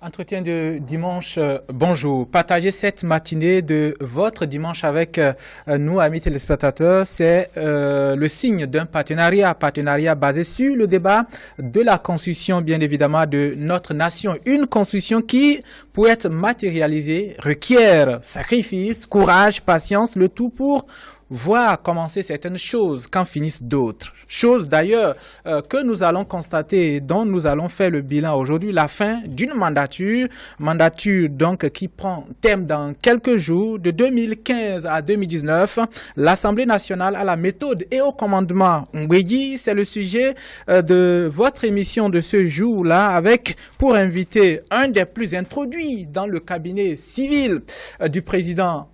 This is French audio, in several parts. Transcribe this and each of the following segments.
Entretien de dimanche, bonjour. Partagez cette matinée de votre dimanche avec nous, amis téléspectateurs. C'est le signe d'un partenariat basé sur le débat de la constitution, bien évidemment, de notre nation. Une constitution qui, pour être matérialisée, requiert sacrifice, courage, patience, le tout pour voir commencer certaines choses quand finissent d'autres. Choses d'ailleurs que nous allons constater et dont nous allons faire le bilan aujourd'hui, la fin d'une mandature donc qui prend thème dans quelques jours, de 2015 à 2019. L'Assemblée nationale à la méthode et au commandement Mbedi, c'est le sujet de votre émission de ce jour-là, avec pour invité un des plus introduits dans le cabinet civil du président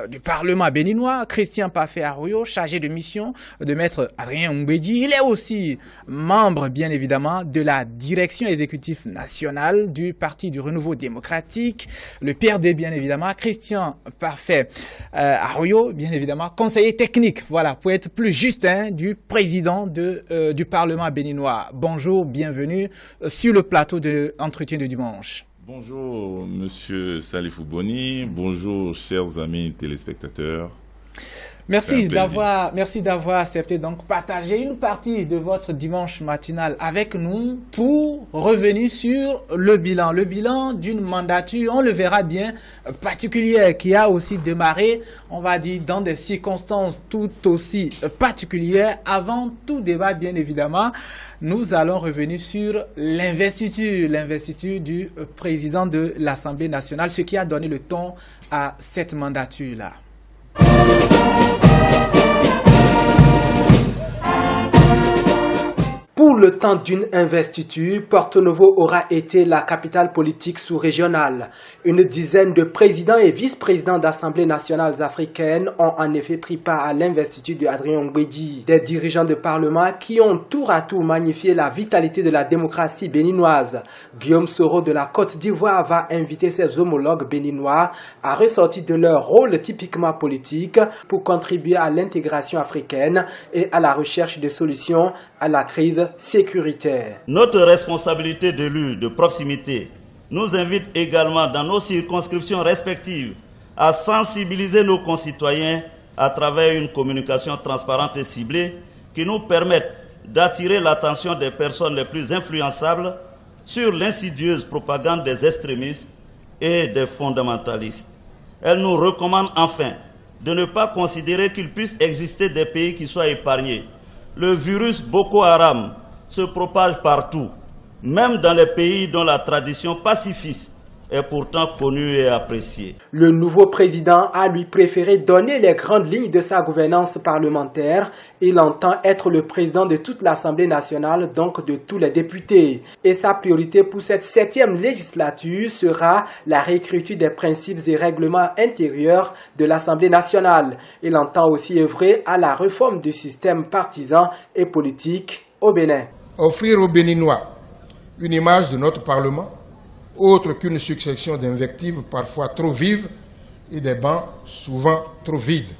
du Parlement béninois, Christian Parfait Arroyo, chargé de mission de maître Adrien Mbedi. Il est aussi membre, bien évidemment, de la direction exécutive nationale du Parti du Renouveau démocratique, le PRD, bien évidemment. Christian Parfait Arroyo, bien évidemment, conseiller technique, voilà, pour être plus juste, du président du Parlement béninois. Bonjour, bienvenue sur le plateau de l'entretien de dimanche. Bonjour, monsieur Salifou Boni. Bonjour, chers amis téléspectateurs. Merci d'avoir accepté donc partager une partie de votre dimanche matinal avec nous pour revenir sur le bilan d'une mandature, on le verra bien, particulière, qui a aussi démarré, on va dire, dans des circonstances tout aussi particulières. Avant tout débat, bien évidemment, nous allons revenir sur l'investiture du président de l'Assemblée nationale, ce qui a donné le ton à cette mandature-là. Pour le temps d'une investiture, Porto Novo aura été la capitale politique sous-régionale. Une dizaine de présidents et vice-présidents d'assemblées nationales africaines ont en effet pris part à l'investiture de Adrien Mbedi. Des dirigeants de parlement qui ont tour à tour magnifié la vitalité de la démocratie béninoise. Guillaume Soro de la Côte d'Ivoire va inviter ses homologues béninois à ressortir de leur rôle typiquement politique pour contribuer à l'intégration africaine et à la recherche de solutions à la crise sécuritaire. Notre responsabilité d'élus de proximité nous invite également dans nos circonscriptions respectives à sensibiliser nos concitoyens à travers une communication transparente et ciblée qui nous permette d'attirer l'attention des personnes les plus influençables sur l'insidieuse propagande des extrémistes et des fondamentalistes. Elle nous recommande enfin de ne pas considérer qu'il puisse exister des pays qui soient épargnés. Le virus Boko Haram se propage partout, même dans les pays dont la tradition pacifiste est pourtant connue et appréciée. Le nouveau président a lui préféré donner les grandes lignes de sa gouvernance parlementaire. Il entend être le président de toute l'Assemblée nationale, donc de tous les députés. Et sa priorité pour cette 7e législature sera la réécriture des principes et règlements intérieurs de l'Assemblée nationale. Il entend aussi œuvrer à la réforme du système partisan et politique au Bénin. Offrir aux Béninois une image de notre Parlement, autre qu'une succession d'invectives parfois trop vives et des bancs souvent trop vides.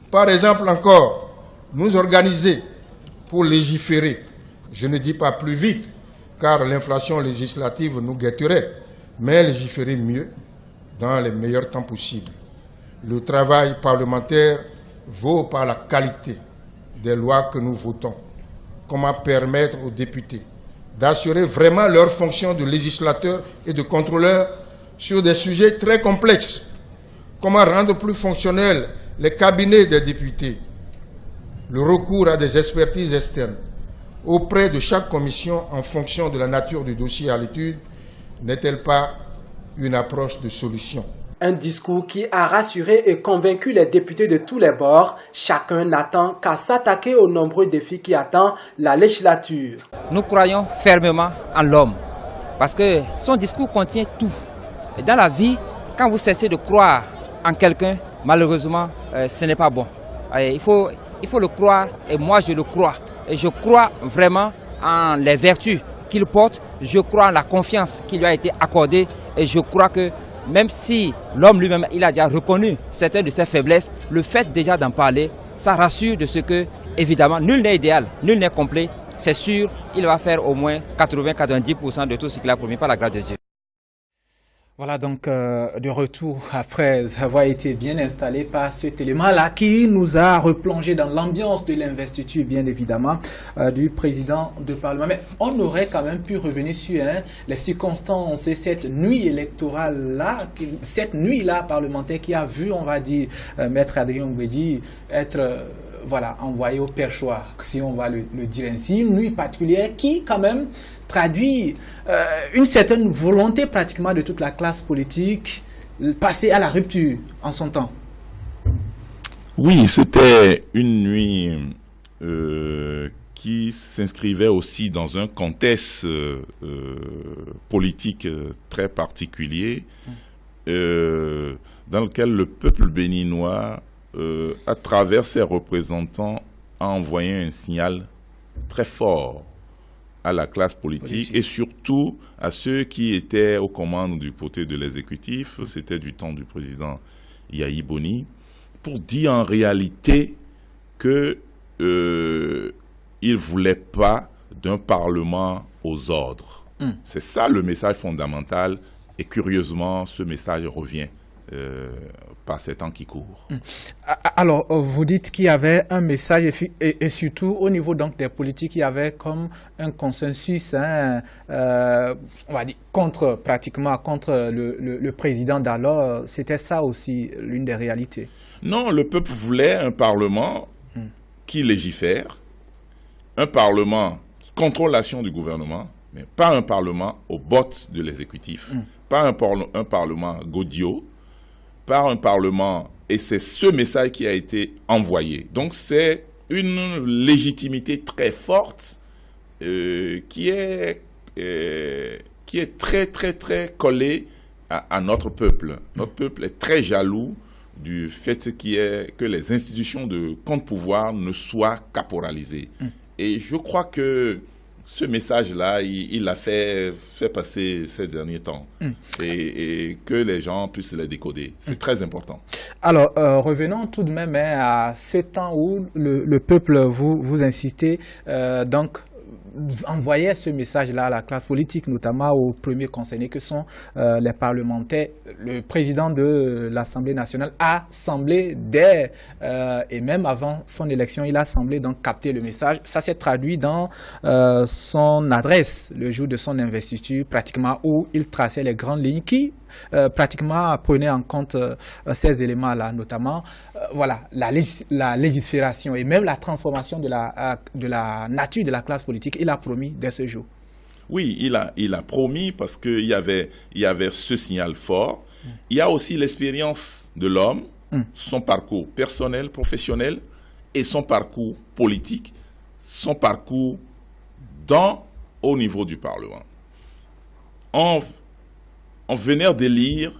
Par exemple encore, nous organiser pour légiférer, je ne dis pas plus vite, car l'inflation législative nous guetterait, mais légiférer mieux, dans les meilleurs temps possibles. Le travail parlementaire vaut par la qualité des lois que nous votons. Comment permettre aux députés d'assurer vraiment leur fonction de législateur et de contrôleur sur des sujets très complexes. Comment rendre plus fonctionnels les cabinets des députés. Le recours à des expertises externes auprès de chaque commission en fonction de la nature du dossier à l'étude n'est-elle pas une approche de solution? Un discours qui a rassuré et convaincu les députés de tous les bords. Chacun n'attend qu'à s'attaquer aux nombreux défis qui attendent la législature. Nous croyons fermement en l'homme, parce que son discours contient tout. Et dans la vie, quand vous cessez de croire en quelqu'un, malheureusement, ce n'est pas bon. Il faut le croire, et moi je le crois. Et je crois vraiment en les vertus qu'il porte, je crois en la confiance qui lui a été accordée, et je crois que même si l'homme lui-même, il a déjà reconnu certaines de ses faiblesses, le fait déjà d'en parler, ça rassure de ce que, évidemment, nul n'est idéal, nul n'est complet. C'est sûr, il va faire au moins 80-90% de tout ce qu'il a promis par la grâce de Dieu. Voilà donc de retour après avoir été bien installé par cet élément-là qui nous a replongé dans l'ambiance de l'investiture, bien évidemment, du président du Parlement. Mais on aurait quand même pu revenir sur les circonstances et cette nuit électorale-là, cette nuit-là parlementaire qui a vu, on va dire, Maître Adrien Gouedji être voilà, envoyé au perchoir, si on va le dire ainsi. Une nuit particulière qui, quand même, traduit une certaine volonté pratiquement de toute la classe politique, passer à la rupture en son temps. Oui, c'était une nuit qui s'inscrivait aussi dans un contexte politique très particulier, dans lequel le peuple béninois, à travers ses représentants, a envoyé un signal très fort à la classe politique et surtout à ceux qui étaient aux commandes du côté de l'exécutif, c'était du temps du président Yahi Boni, pour dire en réalité que il ne voulait pas d'un Parlement aux ordres. C'est ça le message fondamental et curieusement, ce message revient par ces temps qui courent. Alors, vous dites qu'il y avait un message et surtout au niveau donc des politiques, il y avait comme un consensus on va dire, pratiquement contre le président d'alors. C'était ça aussi l'une des réalités. Non, le peuple voulait un Parlement qui légifère, un Parlement qui contrôle l'action du gouvernement, mais pas un Parlement aux bottes de l'exécutif, pas un Parlement gaudio, par un Parlement, et c'est ce message qui a été envoyé. Donc c'est une légitimité très forte qui est très, très, très collée à notre peuple. Notre peuple est très jaloux du fait que les institutions de contre-pouvoir ne soient caporalisées. Et je crois que ce message-là, il l'a fait passer ces derniers temps et que les gens puissent les décoder. C'est très important. Alors, revenons tout de même à ce temps où le peuple, vous insistez, donc, envoyait ce message-là à la classe politique, notamment aux premiers concernés que sont les parlementaires. Le président de l'Assemblée nationale a semblé et même avant son élection, il a semblé donc capter le message. Ça s'est traduit dans son adresse le jour de son investiture, pratiquement où il traçait les grandes lignes qui pratiquement prenaient en compte ces éléments-là, notamment voilà, la légifération et même la transformation de la nature de la classe politique. Il a promis dès ce jour. Oui, il a promis parce qu'il y avait ce signal fort. Il y a aussi l'expérience de l'homme, son parcours personnel, professionnel et son parcours politique, son parcours au niveau du Parlement. On venait d'élire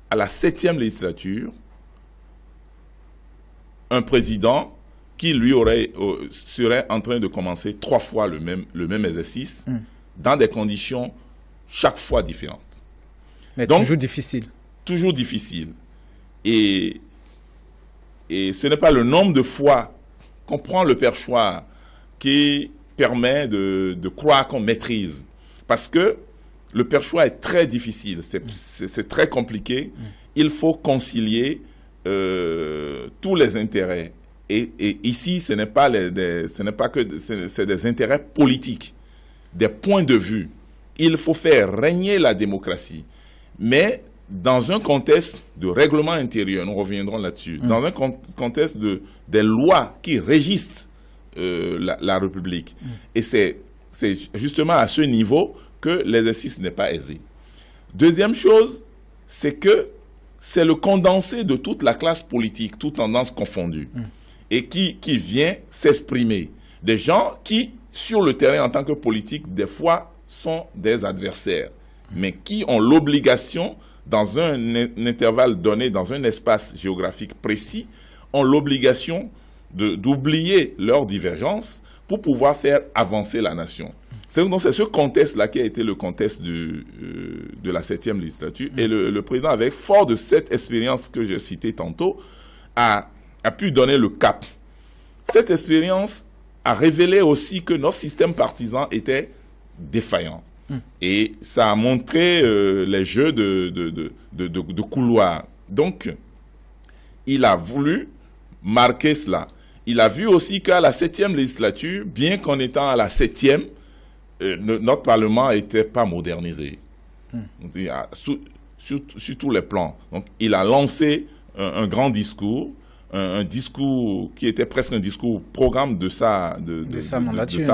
à la 7e législature un président qui lui serait en train de commencer 3 fois le même exercice dans des conditions chaque fois différentes. Mais donc, toujours difficile. Toujours difficile. Et ce n'est pas le nombre de fois qu'on prend le perchoir qui permet de croire qu'on maîtrise. Parce que le perchoir est très difficile, c'est très compliqué. Il faut concilier tous les intérêts. Et ici, ce n'est pas c'est des intérêts politiques, des points de vue. Il faut faire régner la démocratie. Mais dans un contexte de règlement intérieur, nous reviendrons là-dessus, dans un contexte des lois qui régissent la République. Et c'est justement à ce niveau que l'exercice n'est pas aisé. Deuxième chose, c'est que c'est le condensé de toute la classe politique, toutes tendances confondues, et qui vient s'exprimer. Des gens qui, sur le terrain en tant que politique, des fois, sont des adversaires, mais qui ont l'obligation, dans un intervalle donné, dans un espace géographique précis, ont l'obligation d'oublier leurs divergences pour pouvoir faire avancer la nation. C'est ce contexte-là qui a été le contexte de la 7e législature. Et le président, avec fort de cette expérience que j'ai citée tantôt, a pu donner le cap. Cette expérience a révélé aussi que notre système partisan était défaillant. Et ça a montré les jeux de couloir. Donc, il a voulu marquer cela. Il a vu aussi qu'à la 7e législature, bien qu'en étant à la 7e, notre Parlement n'était pas modernisé. Sur tous les plans. Donc, il a lancé un grand discours, un discours qui était presque un discours programme de sa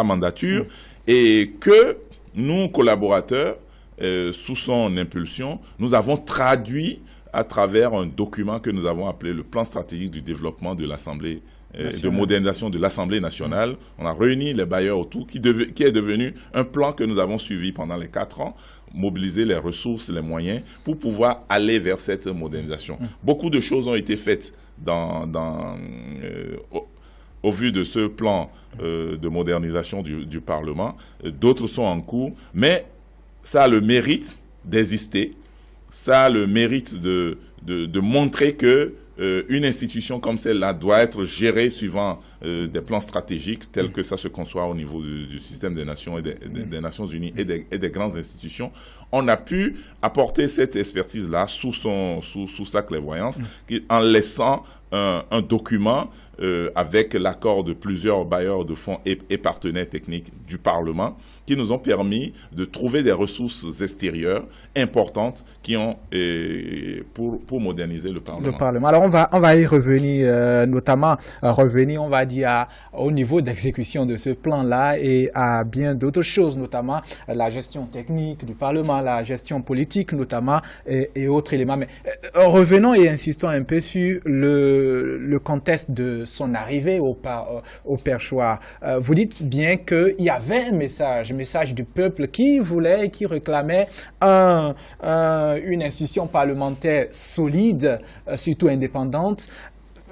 mandature, et que nous, collaborateurs, sous son impulsion, nous avons traduit à travers un document que nous avons appelé le plan stratégique du développement de l'Assemblée, de modernisation de l'Assemblée nationale. On a réuni les bailleurs autour, qui est devenu un plan que nous avons suivi pendant les 4 ans, mobiliser les ressources, les moyens pour pouvoir aller vers cette modernisation. Beaucoup de choses ont été faites au vu de ce plan de modernisation du Parlement. D'autres sont en cours, mais ça a le mérite d'exister. Ça a le mérite de montrer que une institution comme celle-là doit être gérée suivant des plans stratégiques tels que ça se conçoit au niveau du système des Nations et des Nations Unies et des grandes institutions. On a pu apporter cette expertise-là sous sa clairvoyance en laissant un document avec l'accord de plusieurs bailleurs de fonds et partenaires techniques du Parlement qui nous ont permis de trouver des ressources extérieures importantes qui ont pour moderniser le Parlement. Alors on va y revenir, notamment revenir, on va dire, au niveau d'exécution de ce plan-là et à bien d'autres choses, notamment la gestion technique du Parlement, la gestion politique notamment et autres éléments. Mais revenons et insistons un peu sur le contexte de son arrivée au perchoir. Vous dites bien qu'il y avait un message du peuple qui voulait et qui réclamait une institution parlementaire solide, surtout indépendante.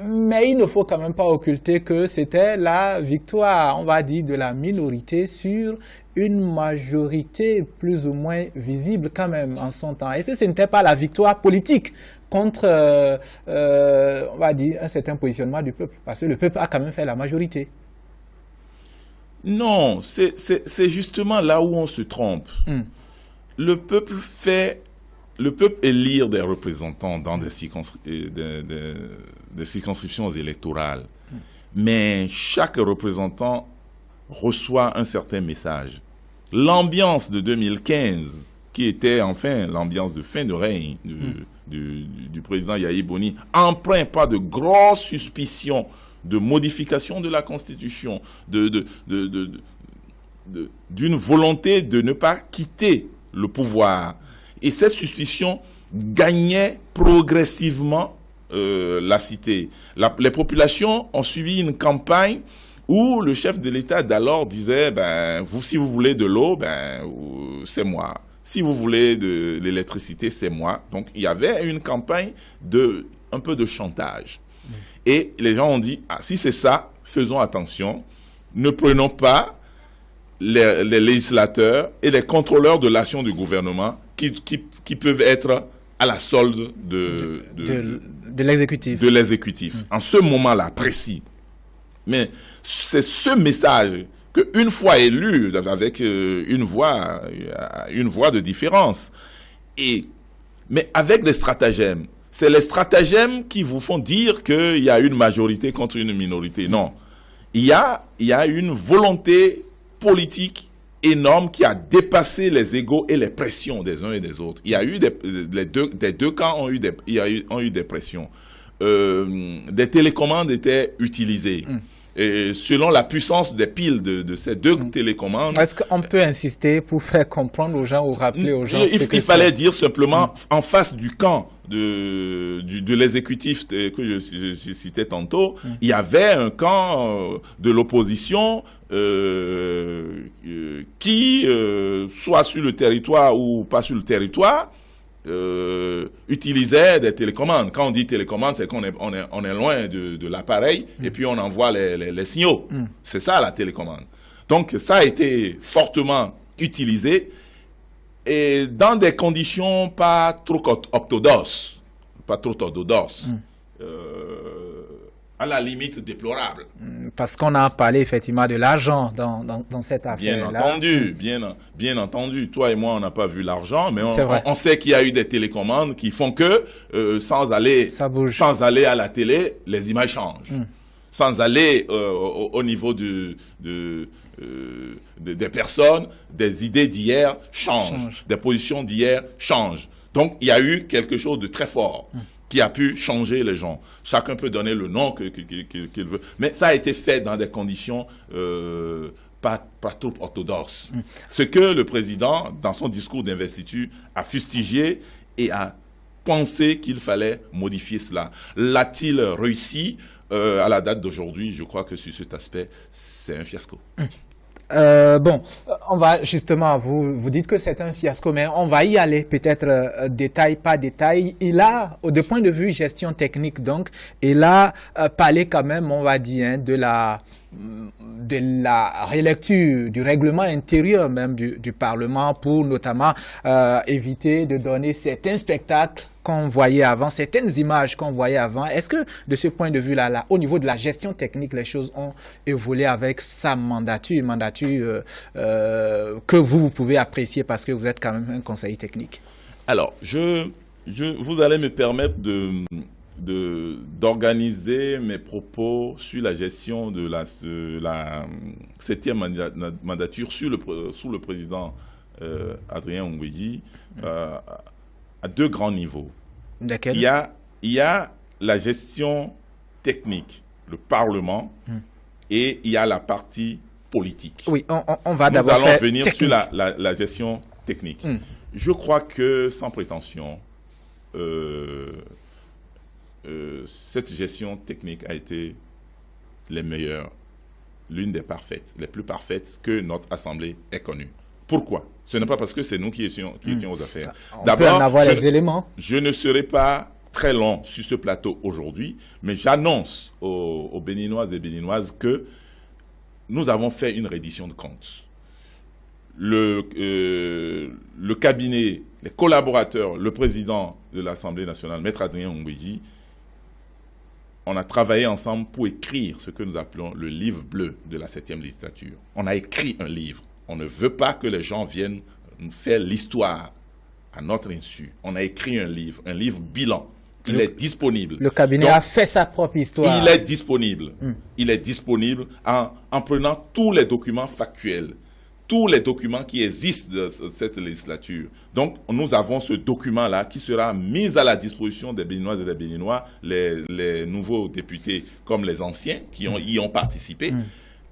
Mais il ne faut quand même pas occulter que c'était la victoire, on va dire, de la minorité sur une majorité plus ou moins visible quand même en son temps. Et ce n'était pas la victoire politique contre, on va dire, un certain positionnement du peuple, parce que le peuple a quand même fait la majorité. Non, c'est justement là où on se trompe. Le peuple élire des représentants dans des circonscriptions électorales. Mais chaque représentant reçoit un certain message. L'ambiance de 2015, qui était enfin l'ambiance de fin de règne du président Yahi Boni, empreinte pas de grosses suspicions de modification de la Constitution, d'une volonté de ne pas quitter le pouvoir. Et cette suspicion gagnait progressivement la cité. Les populations ont suivi une campagne où le chef de l'État d'alors disait, si vous voulez de l'eau, c'est moi. Si vous voulez de l'électricité, c'est moi. Donc il y avait une campagne un peu de chantage. Et les gens ont dit, si c'est ça, faisons attention, ne prenons pas les législateurs et les contrôleurs de l'action du gouvernement qui peuvent être à la solde de l'exécutif. En ce moment-là, précis. Mais c'est ce message qu'une fois élu, avec une voix de différence, mais avec des stratagèmes. C'est les stratagèmes qui vous font dire qu'il y a une majorité contre une minorité. Non. Il y a une volonté politique énorme qui a dépassé les égos et les pressions des uns et des autres. Il y a eu des deux camps ont eu des pressions. Des télécommandes étaient utilisées. Et selon la puissance des piles de ces deux télécommandes. Est-ce qu'on peut insister pour faire comprendre aux gens ou rappeler aux gens il fallait dire simplement en face du camp de l'exécutif que je citais tantôt, il y avait un camp de l'opposition qui, soit sur le territoire ou pas sur le territoire, utilisait des télécommandes. Quand on dit télécommande, c'est qu'on est loin de l'appareil et puis on envoie les signaux. C'est ça la télécommande. Donc ça a été fortement utilisé et dans des conditions pas trop orthodoxes, à la limite déplorable. Parce qu'on a parlé effectivement de l'argent dans cette affaire-là. Bien entendu. Toi et moi, on n'a pas vu l'argent, mais on sait qu'il y a eu des télécommandes qui font que sans aller à la télé, les images changent. Sans aller au niveau des personnes, des idées d'hier changent, des positions d'hier changent. Donc, il y a eu quelque chose de très fort qui a pu changer les gens. Chacun peut donner le nom qu'il veut, mais ça a été fait dans des conditions pas trop orthodoxes. Ce que le président, dans son discours d'investiture, a fustigé et a pensé qu'il fallait modifier cela. L'a-t-il réussi? À la date d'aujourd'hui, je crois que sur cet aspect, c'est un fiasco. Bon, on va justement, vous dites que c'est un fiasco, mais on va y aller peut-être détail par détail. Il a, de point de vue gestion technique, donc, il a parlé quand même, on va dire, de la relecture du règlement intérieur même du Parlement pour notamment éviter de donner certains spectacles qu'on voyait avant, certaines images qu'on voyait avant. Est-ce que de ce point de vue-là, au niveau de la gestion technique, les choses ont évolué avec sa mandature que vous pouvez apprécier parce que vous êtes quand même un conseiller technique? Alors, vous allez me permettre d'organiser mes propos sur la gestion de la 7e mandature sous le président Adrien Ngouédi à deux grands niveaux. Il y a la gestion technique, le Parlement, et il y a la partie politique. Oui, on va d'abord faire Nous allons venir sur la gestion technique. Je crois que, sans prétention, cette gestion technique a été les meilleures, l'une des parfaites, les plus parfaites que notre Assemblée ait connue. Pourquoi? Ce n'est pas parce que c'est nous qui étions aux affaires. D'abord, les éléments. Je ne serai pas très long sur ce plateau aujourd'hui, mais j'annonce aux Béninoises et Béninoises que nous avons fait une reddition de comptes. Le cabinet, les collaborateurs, le président de l'Assemblée nationale, Maître Adrien Ngouédi, on a travaillé ensemble pour écrire ce que nous appelons le livre bleu de la 7e législature. On a écrit un livre. On ne veut pas que les gens viennent nous faire l'histoire à notre insu. On a écrit un livre bilan. Il est disponible. Le cabinet a fait sa propre histoire. Il est disponible. Il est disponible en prenant tous les documents factuels, tous les documents qui existent de cette législature. Donc, nous avons ce document-là qui sera mis à la disposition des Béninoises et des Béninois, les nouveaux députés comme les anciens qui y ont participé.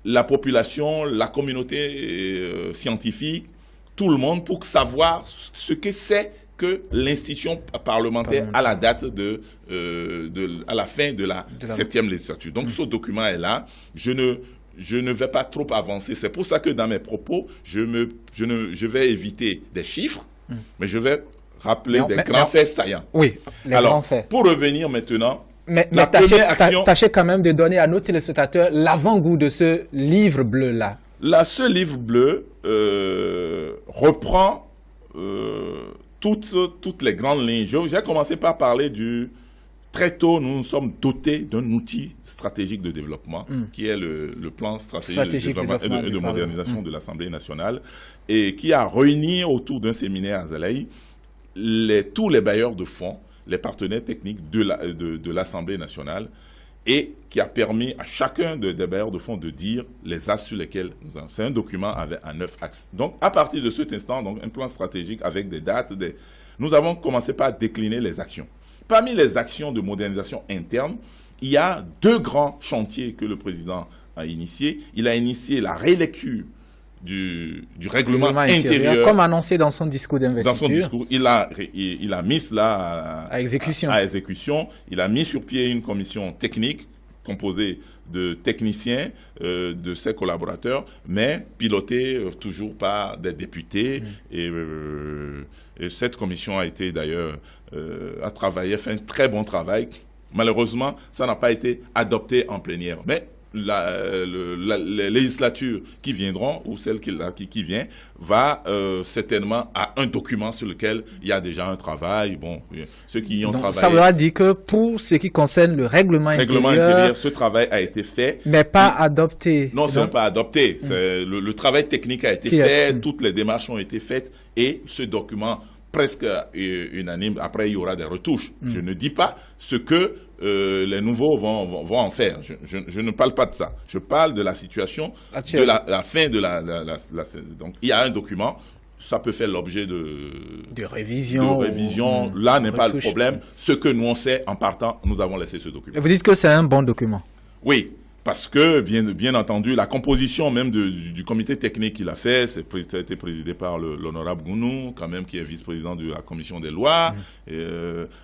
La population, la communauté scientifique, tout le monde pour savoir ce que c'est que l'institution parlementaire à la date à la fin de la 7e législature. Donc ce document est là. Je ne vais pas trop avancer. C'est pour ça que dans mes propos, je vais éviter des chiffres, mais je vais rappeler des grands faits saillants. Oui, grands faits. Pour revenir maintenant, mais tâchez quand même de donner à nos téléspectateurs l'avant-goût de ce livre bleu-là. Ce livre bleu reprend toutes les grandes lignes. J'ai commencé par parler très tôt, nous nous sommes dotés d'un outil stratégique de développement, qui est le plan stratégique de développement et de modernisation de l'Assemblée nationale, et qui a réuni autour d'un séminaire à Zalaï tous les bailleurs de fonds, les partenaires techniques de l'Assemblée nationale, et qui a permis à chacun des bailleurs de fonds de dire les axes sur lesquels nous avons. C'est un document avec 9 axes. Donc, à partir de cet instant, donc, un plan stratégique avec des dates, nous avons commencé par décliner les actions. Parmi les actions de modernisation interne, il y a deux grands chantiers que le président a initiés. Il a initié la rélecture du règlement intérieur. Comme annoncé dans son discours d'investiture. Dans son discours, il a mis cela à exécution. Il a mis sur pied une commission technique composée de techniciens, de ses collaborateurs, mais pilotée toujours par des députés. Et cette commission a été d'ailleurs, a fait un très bon travail. Malheureusement, ça n'a pas été adopté en plénière. Mais les législatures qui viendront, ou celle qui vient, va certainement à un document sur lequel il y a déjà un travail. Bon, ceux qui y ont travaillé... Ça voudra dire que pour ce qui concerne le règlement intérieur, ce travail a été fait. Mais pas adopté. Non, ce n'est pas adopté. Le travail technique a été fait, toutes les démarches ont été faites, et ce document presque unanime, après il y aura des retouches. Je ne dis pas ce que les nouveaux vont en faire. Je ne parle pas de ça. Je parle de la situation, de la fin de donc il y a un document, ça peut faire l'objet de révision. Là n'est pas le problème. Ce que nous on sait en partant, nous avons laissé ce document. Et vous dites que c'est un bon document? Oui. Parce que, bien entendu, la composition même du comité technique qu'il a fait, ça a été présidé par l'honorable Gounou, quand même, qui est vice-président de la commission des lois,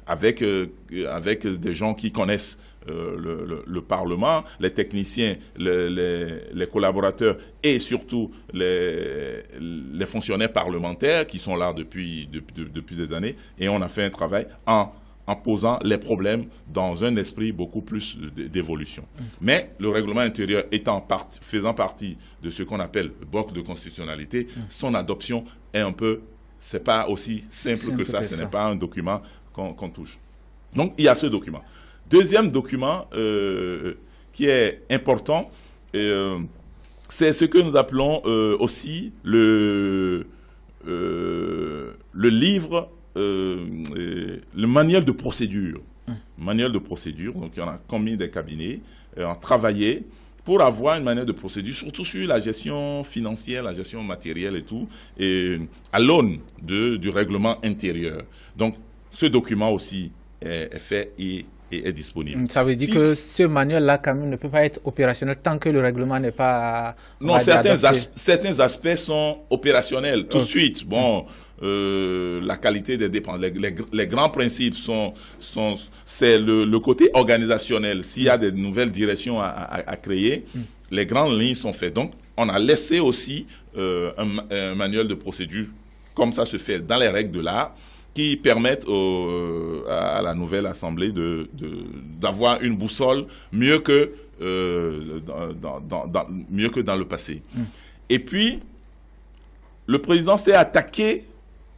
avec des gens qui connaissent le Parlement, les techniciens, les collaborateurs et surtout les fonctionnaires parlementaires qui sont là depuis des années. Et on a fait un travail en posant les problèmes dans un esprit beaucoup plus d'évolution. Mais le règlement intérieur faisant partie de ce qu'on appelle le bloc de constitutionnalité, son adoption est c'est pas aussi simple que ça, ce n'est pas un document qu'on touche. Donc il y a ce document. Deuxième document qui est important, c'est ce que nous appelons aussi le livre, le manuel de procédure. Manuel de procédure, donc on a commis des cabinets, on a travaillé pour avoir une manière de procédure, surtout sur la gestion financière, la gestion matérielle et tout, et à l'aune du règlement intérieur. Donc ce document aussi est fait et est disponible. Ça veut dire que ce manuel-là, quand même, ne peut pas être opérationnel tant que le règlement n'est pas... Non, certains aspects sont opérationnels tout de suite. Bon, la qualité des dépenses, les grands principes c'est le côté organisationnel. S'il y a des nouvelles directions à créer, les grandes lignes sont faites. Donc, on a laissé aussi un manuel de procédure, comme ça se fait dans les règles de l'art, qui permettent à la nouvelle Assemblée d'avoir une boussole mieux que dans le passé. Et puis, le président s'est attaqué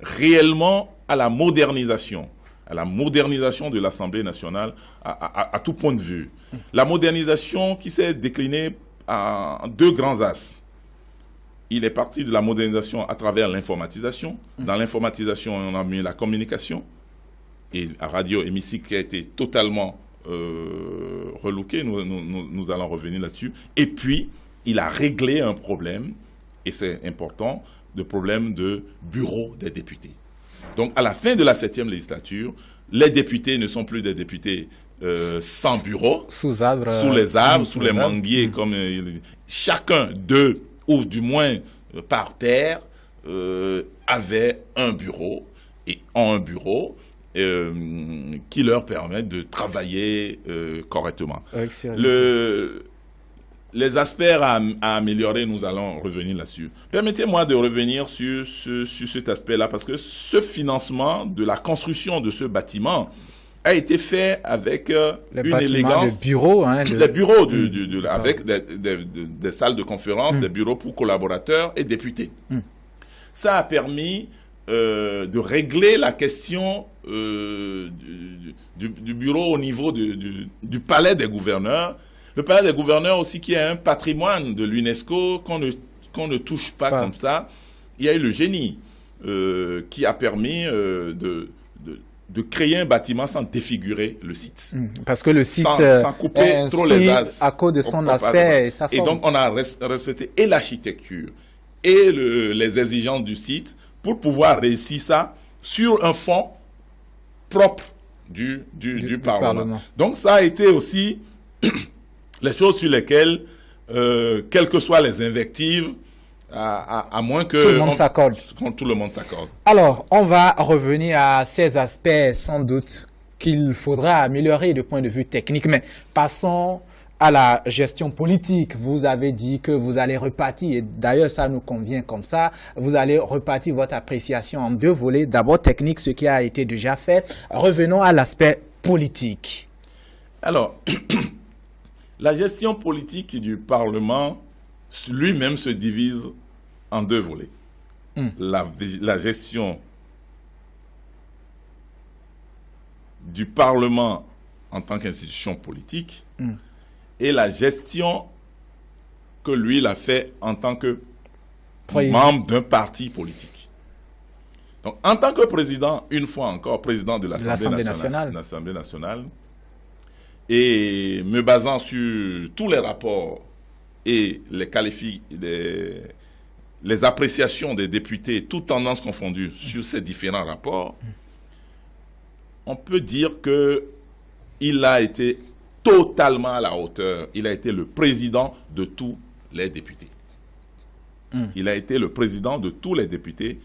réellement à la modernisation de l'Assemblée nationale à tout point de vue. La modernisation qui s'est déclinée en deux grands axes. Il est parti de la modernisation à travers l'informatisation. Dans l'informatisation, on a mis la communication. Et à Radio Hémicycle qui a été totalement relooké. Nous allons revenir là-dessus. Et puis, il a réglé un problème, et c'est important, le problème de bureau des députés. Donc, à la fin de la 7e législature, les députés ne sont plus des députés sans bureau, sous les arbres, sous les manguiers, comme chacun d'eux, ou du moins par paire, avaient un bureau, et ont un bureau qui leur permet de travailler correctement. Les aspects à améliorer, nous allons revenir là-dessus. Permettez-moi de revenir sur cet aspect-là, parce que ce financement de la construction de ce bâtiment a été fait avec une élégance. Les bureaux, les bureaux avec des salles de conférence, des bureaux pour collaborateurs et députés. Ça a permis de régler la question du bureau au niveau du palais des gouverneurs. Le palais des gouverneurs aussi, qui est un patrimoine de l'UNESCO qu'on ne touche pas comme ça. Il y a eu le génie qui a permis de créer un bâtiment sans défigurer le site. Parce que le site sans couper trop les as, à cause de son aspect et sa forme. Et donc on a respecté et l'architecture et les exigences du site pour pouvoir réussir ça sur un fond propre du Parlement. Donc ça a été aussi les choses sur lesquelles, quelles que soient les invectives, à moins que... Tout le monde s'accorde. Tout le monde s'accorde. Alors, on va revenir à ces aspects, sans doute, qu'il faudra améliorer du point de vue technique. Mais passons à la gestion politique. Vous avez dit que vous allez repartir, et d'ailleurs ça nous convient comme ça, vous allez repartir votre appréciation en deux volets. D'abord technique, ce qui a été déjà fait. Revenons à l'aspect politique. Alors... La gestion politique du Parlement lui-même se divise en deux volets. La gestion du Parlement en tant qu'institution politique et la gestion que lui, il a fait en tant que membre d'un parti politique. Donc, en tant que président, une fois encore, président de l'Assemblée nationale, et me basant sur tous les rapports et les appréciations des députés, toutes tendances confondues, sur ces différents rapports, on peut dire qu'il a été totalement à la hauteur. Il a été le président de tous les députés. Il a été le président de tous les députés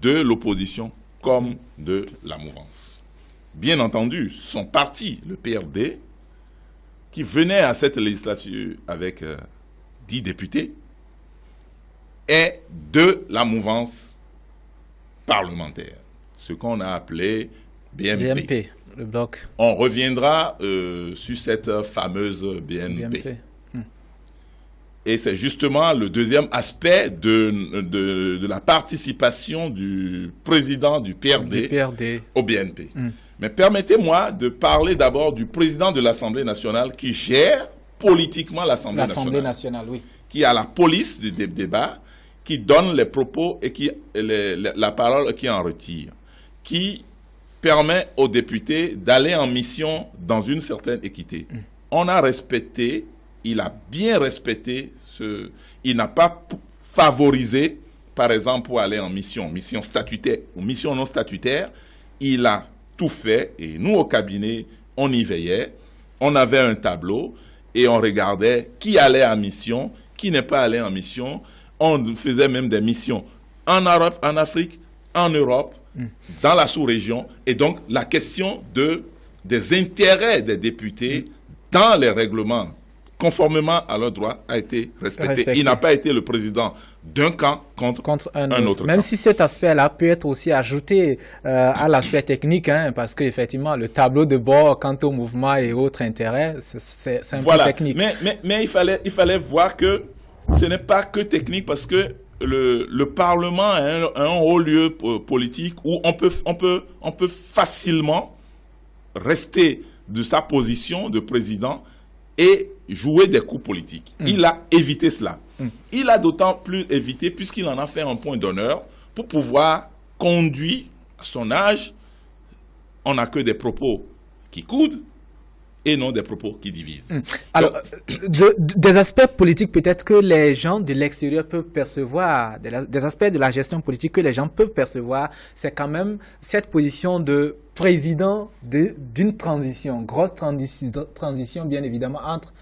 de l'opposition comme de la mouvance. Bien entendu, son parti, le PRD, qui venait à cette législature avec 10 députés, est de la mouvance parlementaire, ce qu'on a appelé BNP. Le bloc. On reviendra sur cette fameuse BNP. Et c'est justement le deuxième aspect de la participation du président du PRD au BNP. Mais permettez-moi de parler d'abord du président de l'Assemblée nationale qui gère politiquement l'Assemblée nationale, oui. Qui a la police du débat, qui donne les propos et la parole qui en retire, qui permet aux députés d'aller en mission dans une certaine équité. On a respecté, il a bien respecté, il n'a pas favorisé, par exemple, pour aller en mission statutaire ou mission non statutaire, il a tout fait, et nous au cabinet, on y veillait, on avait un tableau, et on regardait qui allait en mission, qui n'est pas allé en mission, on faisait même des missions en Europe, en Afrique, en Europe, dans la sous-région, et donc la question des intérêts des députés dans les règlements, conformément à leurs droits, a été respecté. Il n'a pas été le président d'un camp contre un autre Même camp. si cet aspect-là peut être aussi ajouté à l'aspect technique, parce qu'effectivement, le tableau de bord quant au mouvement et autres intérêts, c'est un peu technique. Mais il fallait voir que ce n'est pas que technique, parce que le Parlement a un haut lieu politique où on peut facilement rester de sa position de président et jouer des coups politiques. Il a évité cela. Il a d'autant plus évité puisqu'il en a fait un point d'honneur pour pouvoir conduire à son âge. On n'a que des propos qui coudent et non des propos qui divisent. Alors, des aspects politiques peut-être que les gens de l'extérieur peuvent percevoir, des aspects de la gestion politique que les gens peuvent percevoir, c'est quand même cette position de président d'une transition, grosse transition bien évidemment entre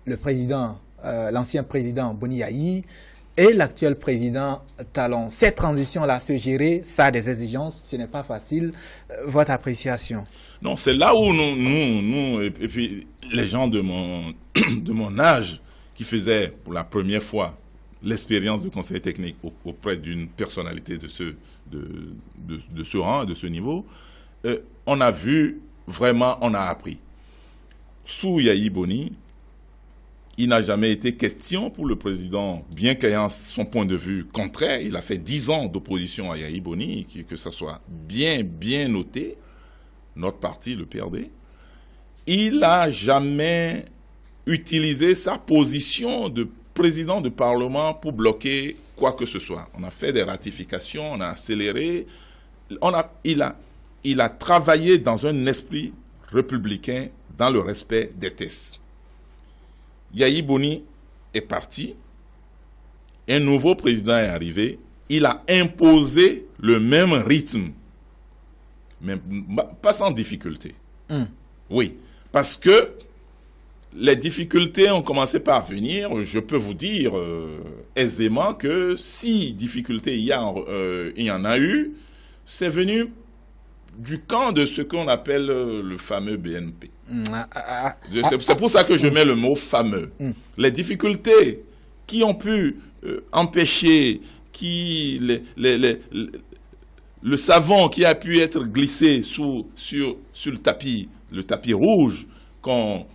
le président, l'ancien président Boni Yayi et l'actuel président Talon. Cette transition-là, se gérer, ça a des exigences, ce n'est pas facile. Votre appréciation? Non, c'est là où nous et puis les gens de mon âge qui faisaient pour la première fois l'expérience de conseiller technique auprès d'une personnalité de ce rang, de ce niveau, on a vu, vraiment, on a appris. Sous Yayi Boni, il n'a jamais été question pour le président, bien qu'ayant son point de vue contraire, il a fait 10 ans d'opposition à Yayi Boni, que ça soit bien noté, notre parti, le PRD, il n'a jamais utilisé sa position de président de Parlement pour bloquer quoi que ce soit. On a fait des ratifications, on a accéléré, il a travaillé dans un esprit républicain, dans le respect des tests. Yayi Boni est parti, un nouveau président est arrivé, il a imposé le même rythme, mais pas sans difficulté. Oui, parce que les difficultés ont commencé par venir. Je peux vous dire aisément que si difficulté il y en a eu, c'est venu du camp de ce qu'on appelle le fameux BNP. C'est pour ça que je mets le mot fameux. Les difficultés qui ont pu empêcher, le savon qui a pu être glissé sur le tapis rouge qu'on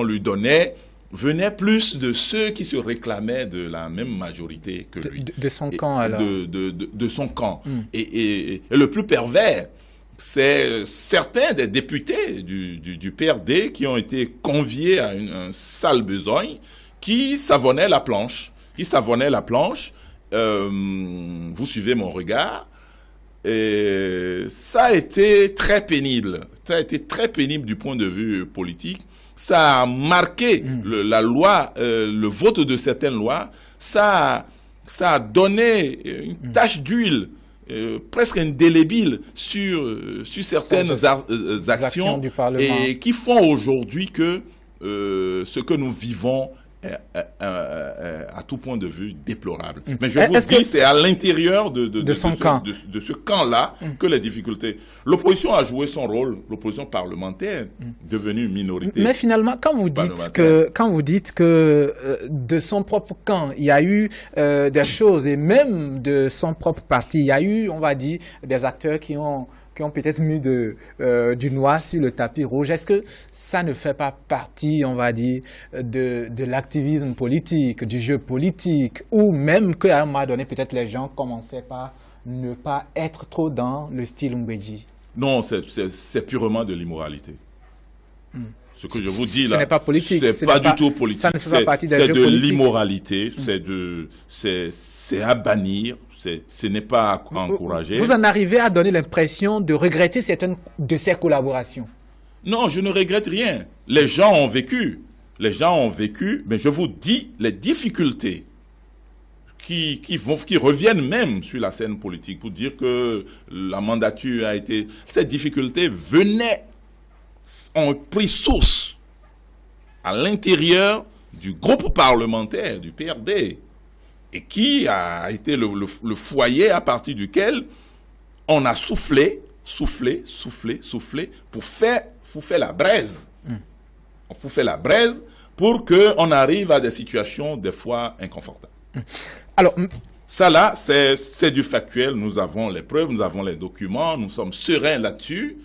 lui donnait venaient plus de ceux qui se réclamaient de la même majorité que lui. De son camp, alors. De son camp. Et le plus pervers, c'est certains des députés du PRD qui ont été conviés à un sale besogne, qui savonnaient la planche. Vous suivez mon regard. Et ça a été très pénible. Ça a été très pénible du point de vue politique. Ça a marqué la loi, le vote de certaines lois. Ça a donné une tache d'huile presque indélébile sur certaines actions du Parlement. Et qui font aujourd'hui que ce que nous vivons à tout point de vue déplorable. Mais je vous dis, c'est à l'intérieur de ce camp-là que les difficultés... L'opposition a joué son rôle, l'opposition parlementaire, devenue minorité. Mais finalement, quand vous dites que de son propre camp, il y a eu des choses, et même de son propre parti, il y a eu, on va dire, des acteurs qui ont peut-être mis du noir sur le tapis rouge. Est-ce que ça ne fait pas partie, on va dire, de l'activisme politique, du jeu politique, ou même qu'à un moment donné, peut-être les gens commençaient par ne pas être trop dans le style Mbedji? Non, c'est purement de l'immoralité. Ce que je vous dis là, ce n'est pas politique. C'est pas du tout politique. Ça ne fait pas partie des jeux politiques. C'est de l'immoralité. C'est à bannir. Ce n'est pas à encourager. Vous en arrivez à donner l'impression de regretter certaines de ces collaborations? Non, je ne regrette rien. Les gens ont vécu, mais je vous dis les difficultés qui reviennent même sur la scène politique pour dire que la mandature a été... Ces difficultés ont pris source à l'intérieur du groupe parlementaire du PRD. Et qui a été le foyer à partir duquel on a soufflé pour faire la braise. On fait la braise pour qu'on arrive à des situations des fois inconfortables. Alors, ça là, c'est du factuel. Nous avons les preuves, nous avons les documents, nous sommes sereins là-dessus.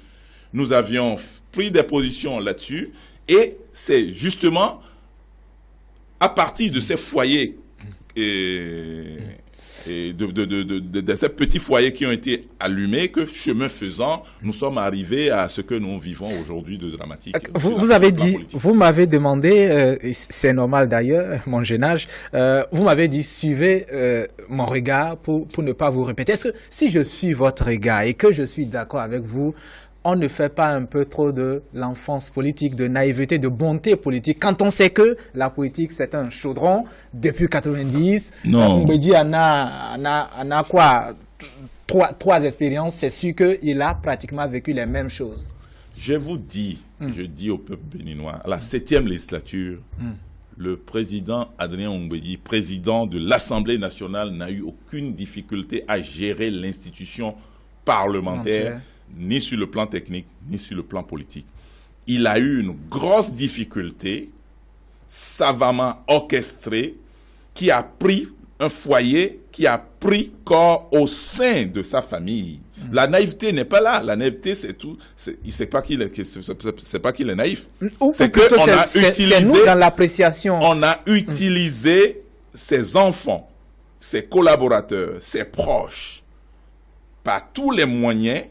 Nous avions pris des positions là-dessus. Et c'est justement à partir de ces foyers et de ces petits foyers qui ont été allumés que, chemin faisant, nous sommes arrivés à ce que nous vivons aujourd'hui de dramatique. Vous m'avez demandé, c'est normal d'ailleurs, mon jeune âge, vous m'avez dit suivez mon regard pour ne pas vous répéter. Est-ce que si je suis votre regard et que je suis d'accord avec vous, on ne fait pas un peu trop de l'enfance politique, de naïveté, de bonté politique, quand on sait que la politique, c'est un chaudron depuis 90. Non. Mbedji en a quoi? Trois expériences, c'est sûr qu'il a pratiquement vécu les mêmes choses. Je vous dis, je dis au peuple béninois, à la 7e législature, le président Adrien Mbedji, président de l'Assemblée nationale, n'a eu aucune difficulté à gérer l'institution parlementaire, ni sur le plan technique, ni sur le plan politique. Il a eu une grosse difficulté, savamment orchestrée, qui a pris un foyer, qui a pris corps au sein de sa famille. La naïveté n'est pas là. La naïveté, c'est tout. C'est pas qu'il est naïf. C'est que on a utilisé, nous dans l'appréciation. On a utilisé ses enfants, ses collaborateurs, ses proches, par tous les moyens,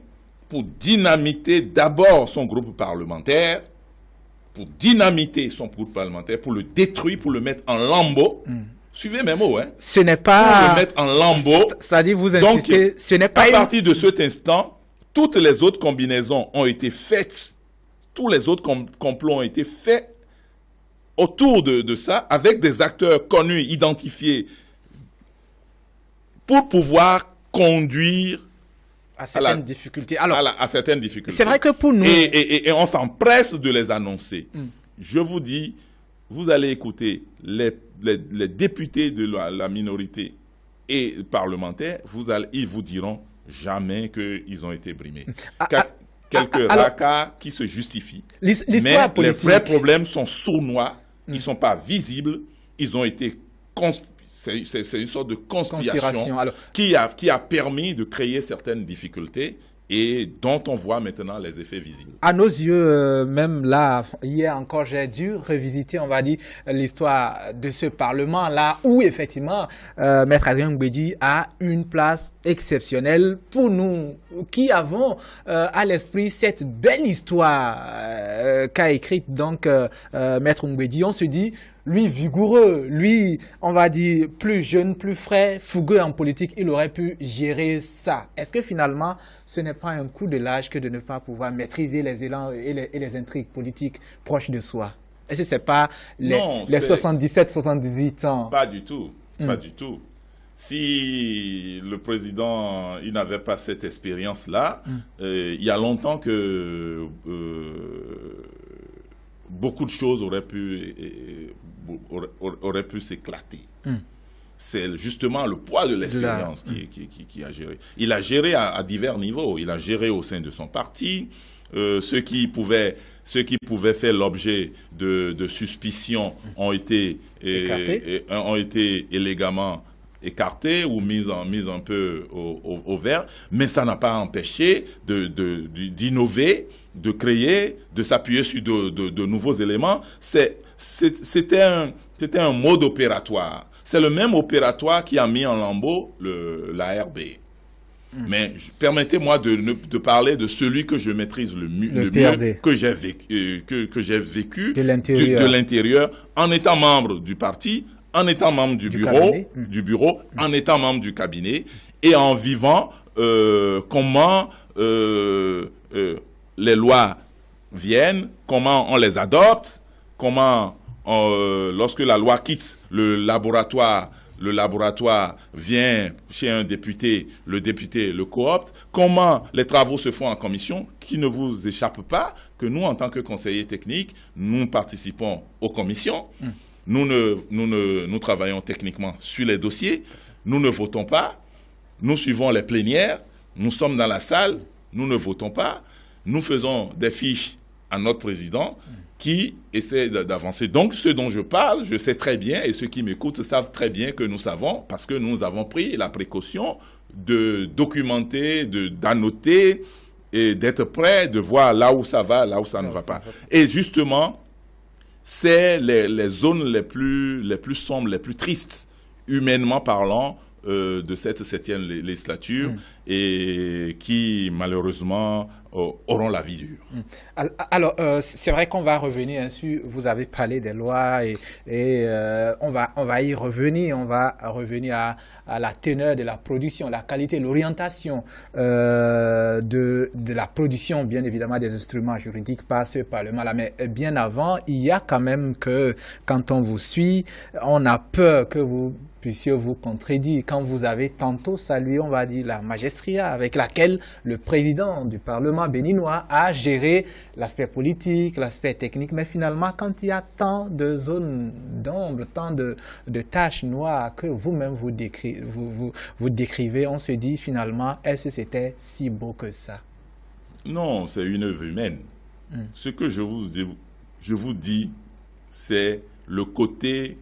pour dynamiter d'abord son groupe parlementaire, pour le détruire, pour le mettre en lambeaux. Suivez mes mots, hein. Ce n'est pas... Pour le mettre en lambeaux. C'est-à-dire, vous insistez, donc, ce n'est pas... À partir de cet instant, toutes les autres combinaisons ont été faites, tous les autres complots ont été faits autour de ça, avec des acteurs connus, identifiés, pour pouvoir conduire à certaines difficultés. Alors, à certaines difficultés. C'est vrai que pour nous... Et on s'empresse de les annoncer. Je vous dis, vous allez écouter les députés de la minorité et parlementaires, ils vous diront jamais qu'ils ont été brimés. Quelques racas qui se justifient. Mais les vrais problèmes sont sournois, ils ne sont pas visibles, ils ont été... C'est une sorte de conspiration. Alors, qui a permis de créer certaines difficultés et dont on voit maintenant les effets visibles. À nos yeux, même là, hier encore, j'ai dû revisiter, on va dire, l'histoire de ce Parlement-là, où effectivement, Maître Adrien Goumbédi a une place exceptionnelle pour nous, qui avons à l'esprit cette belle histoire qu'a écrite donc Maître Goumbédi. On se dit, lui vigoureux, lui, on va dire, plus jeune, plus frais, fougueux en politique, il aurait pu gérer ça. Est-ce que finalement, ce n'est pas un coup de lâche que de ne pas pouvoir maîtriser les élans et les intrigues politiques proches de soi? Est-ce que ce n'est pas les 77, 78 ans? Pas du tout, pas du tout. Si le président, il n'avait pas cette expérience-là, il y a longtemps que beaucoup de choses auraient pu s'éclater. C'est justement le poids de l'expérience qui a géré. Il a géré à divers niveaux. Il a géré au sein de son parti. Ceux qui pouvaient faire l'objet de suspicions ont été élégamment écartés ou mis un peu au vert, mais ça n'a pas empêché d'innover, de créer, de s'appuyer sur de nouveaux éléments. C'était un mode opératoire. C'est le même opératoire qui a mis en lambeau l'ARB. Mais permettez-moi de parler de celui que je maîtrise le mieux, que j'ai vécu de l'intérieur, en étant membre du parti, en étant membre du bureau, en étant membre du cabinet, et en vivant comment les lois viennent, comment on les adopte, comment lorsque la loi quitte le laboratoire vient chez un député, le député le coopte, comment les travaux se font en commission, qui ne vous échappe pas que nous, en tant que conseillers techniques, nous participons aux commissions. Nous travaillons techniquement sur les dossiers, nous ne votons pas, nous suivons les plénières, nous sommes dans la salle, nous ne votons pas, nous faisons des fiches à notre président qui essaie d'avancer. Donc, ce dont je parle, je sais très bien, et ceux qui m'écoutent savent très bien que nous savons, parce que nous avons pris la précaution de documenter, d'annoter, et d'être prêt, de voir là où ça va, là où ça ne va pas. Et justement, c'est les zones les plus sombres, les plus tristes, humainement parlant, de cette 7e législature et qui, malheureusement, auront la vie dure. Alors, c'est vrai qu'on va revenir sur, vous avez parlé des lois et on va y revenir, on va revenir à la teneur de la production, la qualité, l'orientation de la production, bien évidemment, des instruments juridiques par ce Parlement-là. Mais bien avant, il y a quand même que, quand on vous suit, on a peur que vous puissiez vous contredire quand vous avez tantôt salué, on va dire, la magistria avec laquelle le président du Parlement béninois a géré l'aspect politique, l'aspect technique. Mais finalement, quand il y a tant de zones d'ombre, tant de taches noires que vous-même vous décrivez, on se dit finalement, est-ce que c'était si beau que ça? Non, c'est une œuvre humaine. Ce que je vous dis, c'est le côté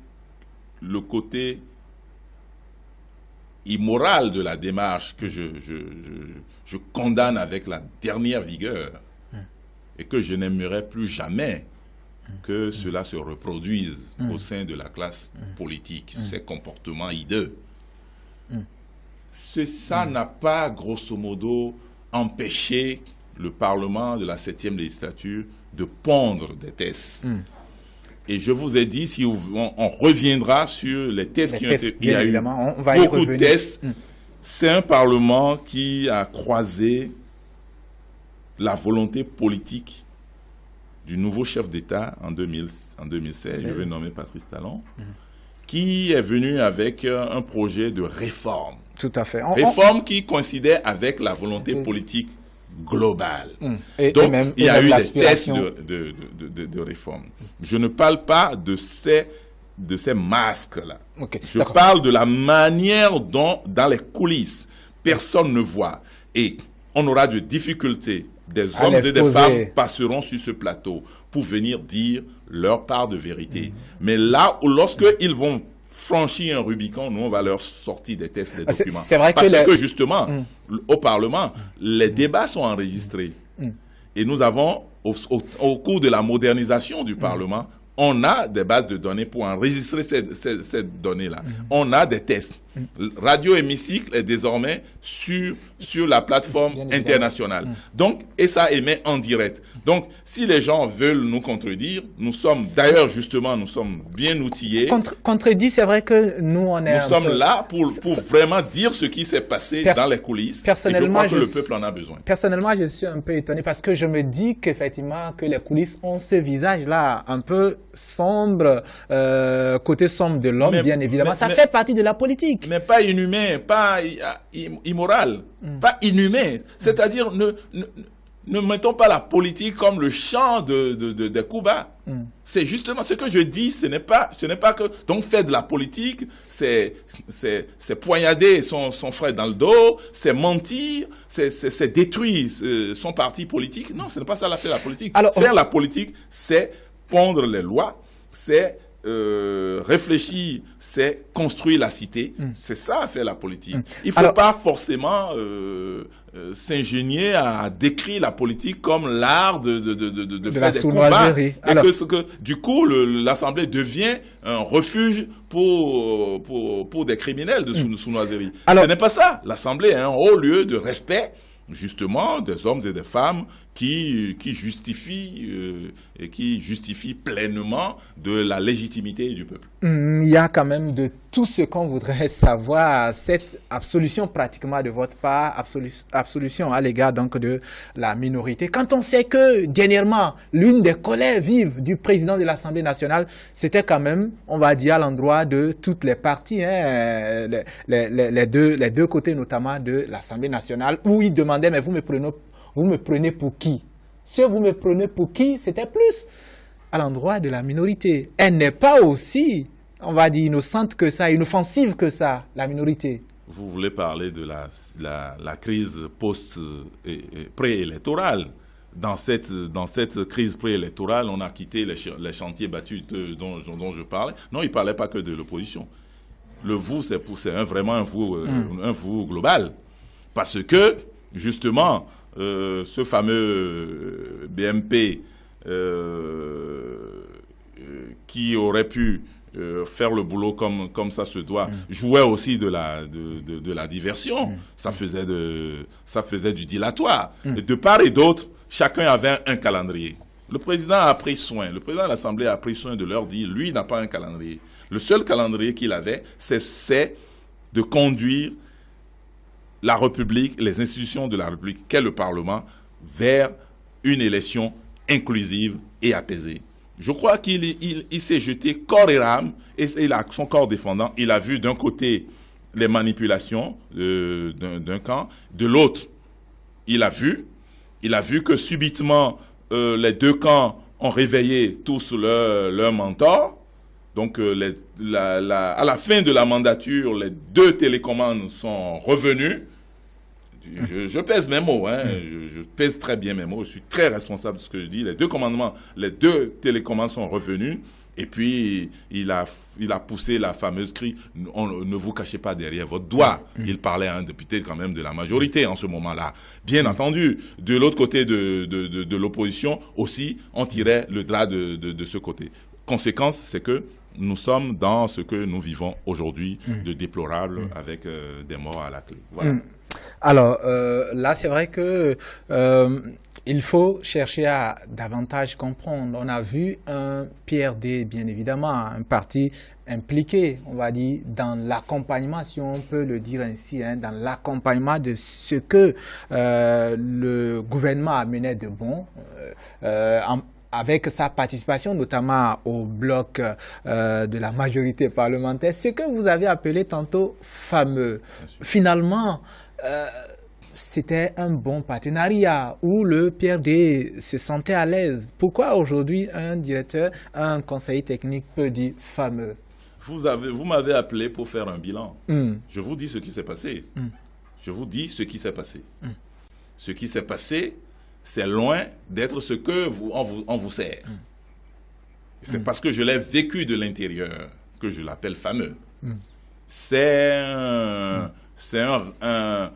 immoral de la démarche que je condamne avec la dernière vigueur et que je n'aimerais plus jamais que cela se reproduise au sein de la classe politique, ces comportements hideux. Ça n'a pas, grosso modo, empêché le Parlement de la 7e législature de pondre des tests. Et je vous ai dit, si on reviendra sur les tests qui ont été... Il y a eu beaucoup de tests. C'est un Parlement qui a croisé la volonté politique du nouveau chef d'État en 2016, je vais nommer Patrice Talon, qui est venu avec un projet de réforme. Tout à fait. Réforme qui coïncidait avec la volonté politique globale. Donc, il y a eu des tests de réforme. Je ne parle pas de ces masques-là. Je parle de la manière dont, dans les coulisses, personne ne voit. Et on aura des difficultés. Des hommes et des femmes passeront sur ce plateau pour venir dire leur part de vérité. Mais là où, lorsqu'ils vont franchi un Rubicon, nous, on va leur sortir des tests, des documents. C'est vrai parce que justement, au Parlement, les débats sont enregistrés. Et nous avons, au cours de la modernisation du Parlement, on a des bases de données pour enregistrer ces données-là. On a des tests. Radio Hémicycle est désormais sur la plateforme internationale. Donc, et ça émet en direct. Donc, si les gens veulent nous contredire, nous sommes, d'ailleurs, justement, nous sommes bien outillés. Contredit, c'est vrai que nous, nous sommes là pour vraiment dire ce qui s'est passé dans les coulisses. Personnellement, et je crois que le peuple en a besoin. Personnellement, je suis un peu étonné parce que je me dis qu'effectivement, que les coulisses ont ce visage-là, un peu sombre, côté sombre de l'homme, bien évidemment. Ça fait partie de la politique. Mais pas inhumain, pas immoral, pas inhumain. C'est-à-dire, ne mettons pas la politique comme le champ des coups bas. C'est justement ce que je dis, ce n'est pas que... Donc, faire de la politique, c'est poignarder son frère dans le dos, c'est mentir, c'est détruire son parti politique. Non, ce n'est pas ça faire la politique. Alors, faire la politique, c'est pondre les lois, c'est réfléchir, c'est construire la cité. C'est ça, faire la politique. Il ne faut pas forcément s'ingénier à décrire la politique comme l'art de faire des coups bas. Et du coup, l'Assemblée devient un refuge pour des criminels de sournoiserie. Ce n'est pas ça. L'Assemblée est un haut lieu de respect, justement, des hommes et des femmes qui justifient pleinement de la légitimité du peuple. Il y a quand même de tout ce qu'on voudrait savoir, cette absolution pratiquement de votre part, absolution à l'égard donc de la minorité. Quand on sait que dernièrement, l'une des colères vives du président de l'Assemblée nationale, c'était quand même, on va dire, à l'endroit de toutes les parties, hein, les deux côtés notamment de l'Assemblée nationale, où il demandait, mais vous me prenez pour qui? Si vous me prenez pour qui, c'était plus à l'endroit de la minorité. Elle n'est pas aussi, on va dire, innocente que ça, inoffensive que ça, la minorité. Vous voulez parler de la crise préélectorale. Dans cette crise préélectorale, on a quitté les chantiers battus dont je parlais. Non, il ne parlait pas que de l'opposition. Le vous, c'est vraiment un vous global. Parce que, justement, ce fameux BMP qui aurait pu faire le boulot comme ça se doit, jouait aussi de la diversion. Ça faisait du dilatoire. Et de part et d'autre, chacun avait un calendrier. Le président de l'Assemblée a pris soin de leur dire, lui, il n'a pas un calendrier. Le seul calendrier qu'il avait, c'est de conduire la République, les institutions de la République, qu'est le Parlement, vers une élection inclusive et apaisée. Je crois qu'il s'est jeté corps et âme, et il a son corps défendant. Il a vu d'un côté les manipulations d'un camp, de l'autre, il a vu que subitement les deux camps ont réveillé tous leur mentor. Donc, à la fin de la mandature, les deux télécommandes sont revenues. Je pèse mes mots, hein. Je pèse très bien mes mots. Je suis très responsable de ce que je dis. Les deux télécommandes sont revenus. Et puis, il a poussé la fameuse cri, ne vous cachez pas derrière votre doigt. Il parlait à un député quand même de la majorité en ce moment-là. Bien entendu, de l'autre côté de l'opposition aussi, on tirait le drap de ce côté. Conséquence, c'est que nous sommes dans ce que nous vivons aujourd'hui de déplorable avec des morts à la clé. Voilà. Alors, là, c'est vrai que il faut chercher à davantage comprendre. On a vu un PRD, bien évidemment, un parti impliqué, on va dire, dans l'accompagnement, si on peut le dire ainsi, hein, dans l'accompagnement de ce que le gouvernement a mené de bon, avec sa participation notamment au bloc de la majorité parlementaire, ce que vous avez appelé tantôt fameux. Finalement, c'était un bon partenariat où le PRD se sentait à l'aise. Pourquoi aujourd'hui un directeur, un conseiller technique peut dire fameux? Vous m'avez appelé pour faire un bilan. Je vous dis ce qui s'est passé. Je vous dis ce qui s'est passé. Ce qui s'est passé, c'est loin d'être ce que on vous sert. C'est parce que je l'ai vécu de l'intérieur que je l'appelle fameux. C'est un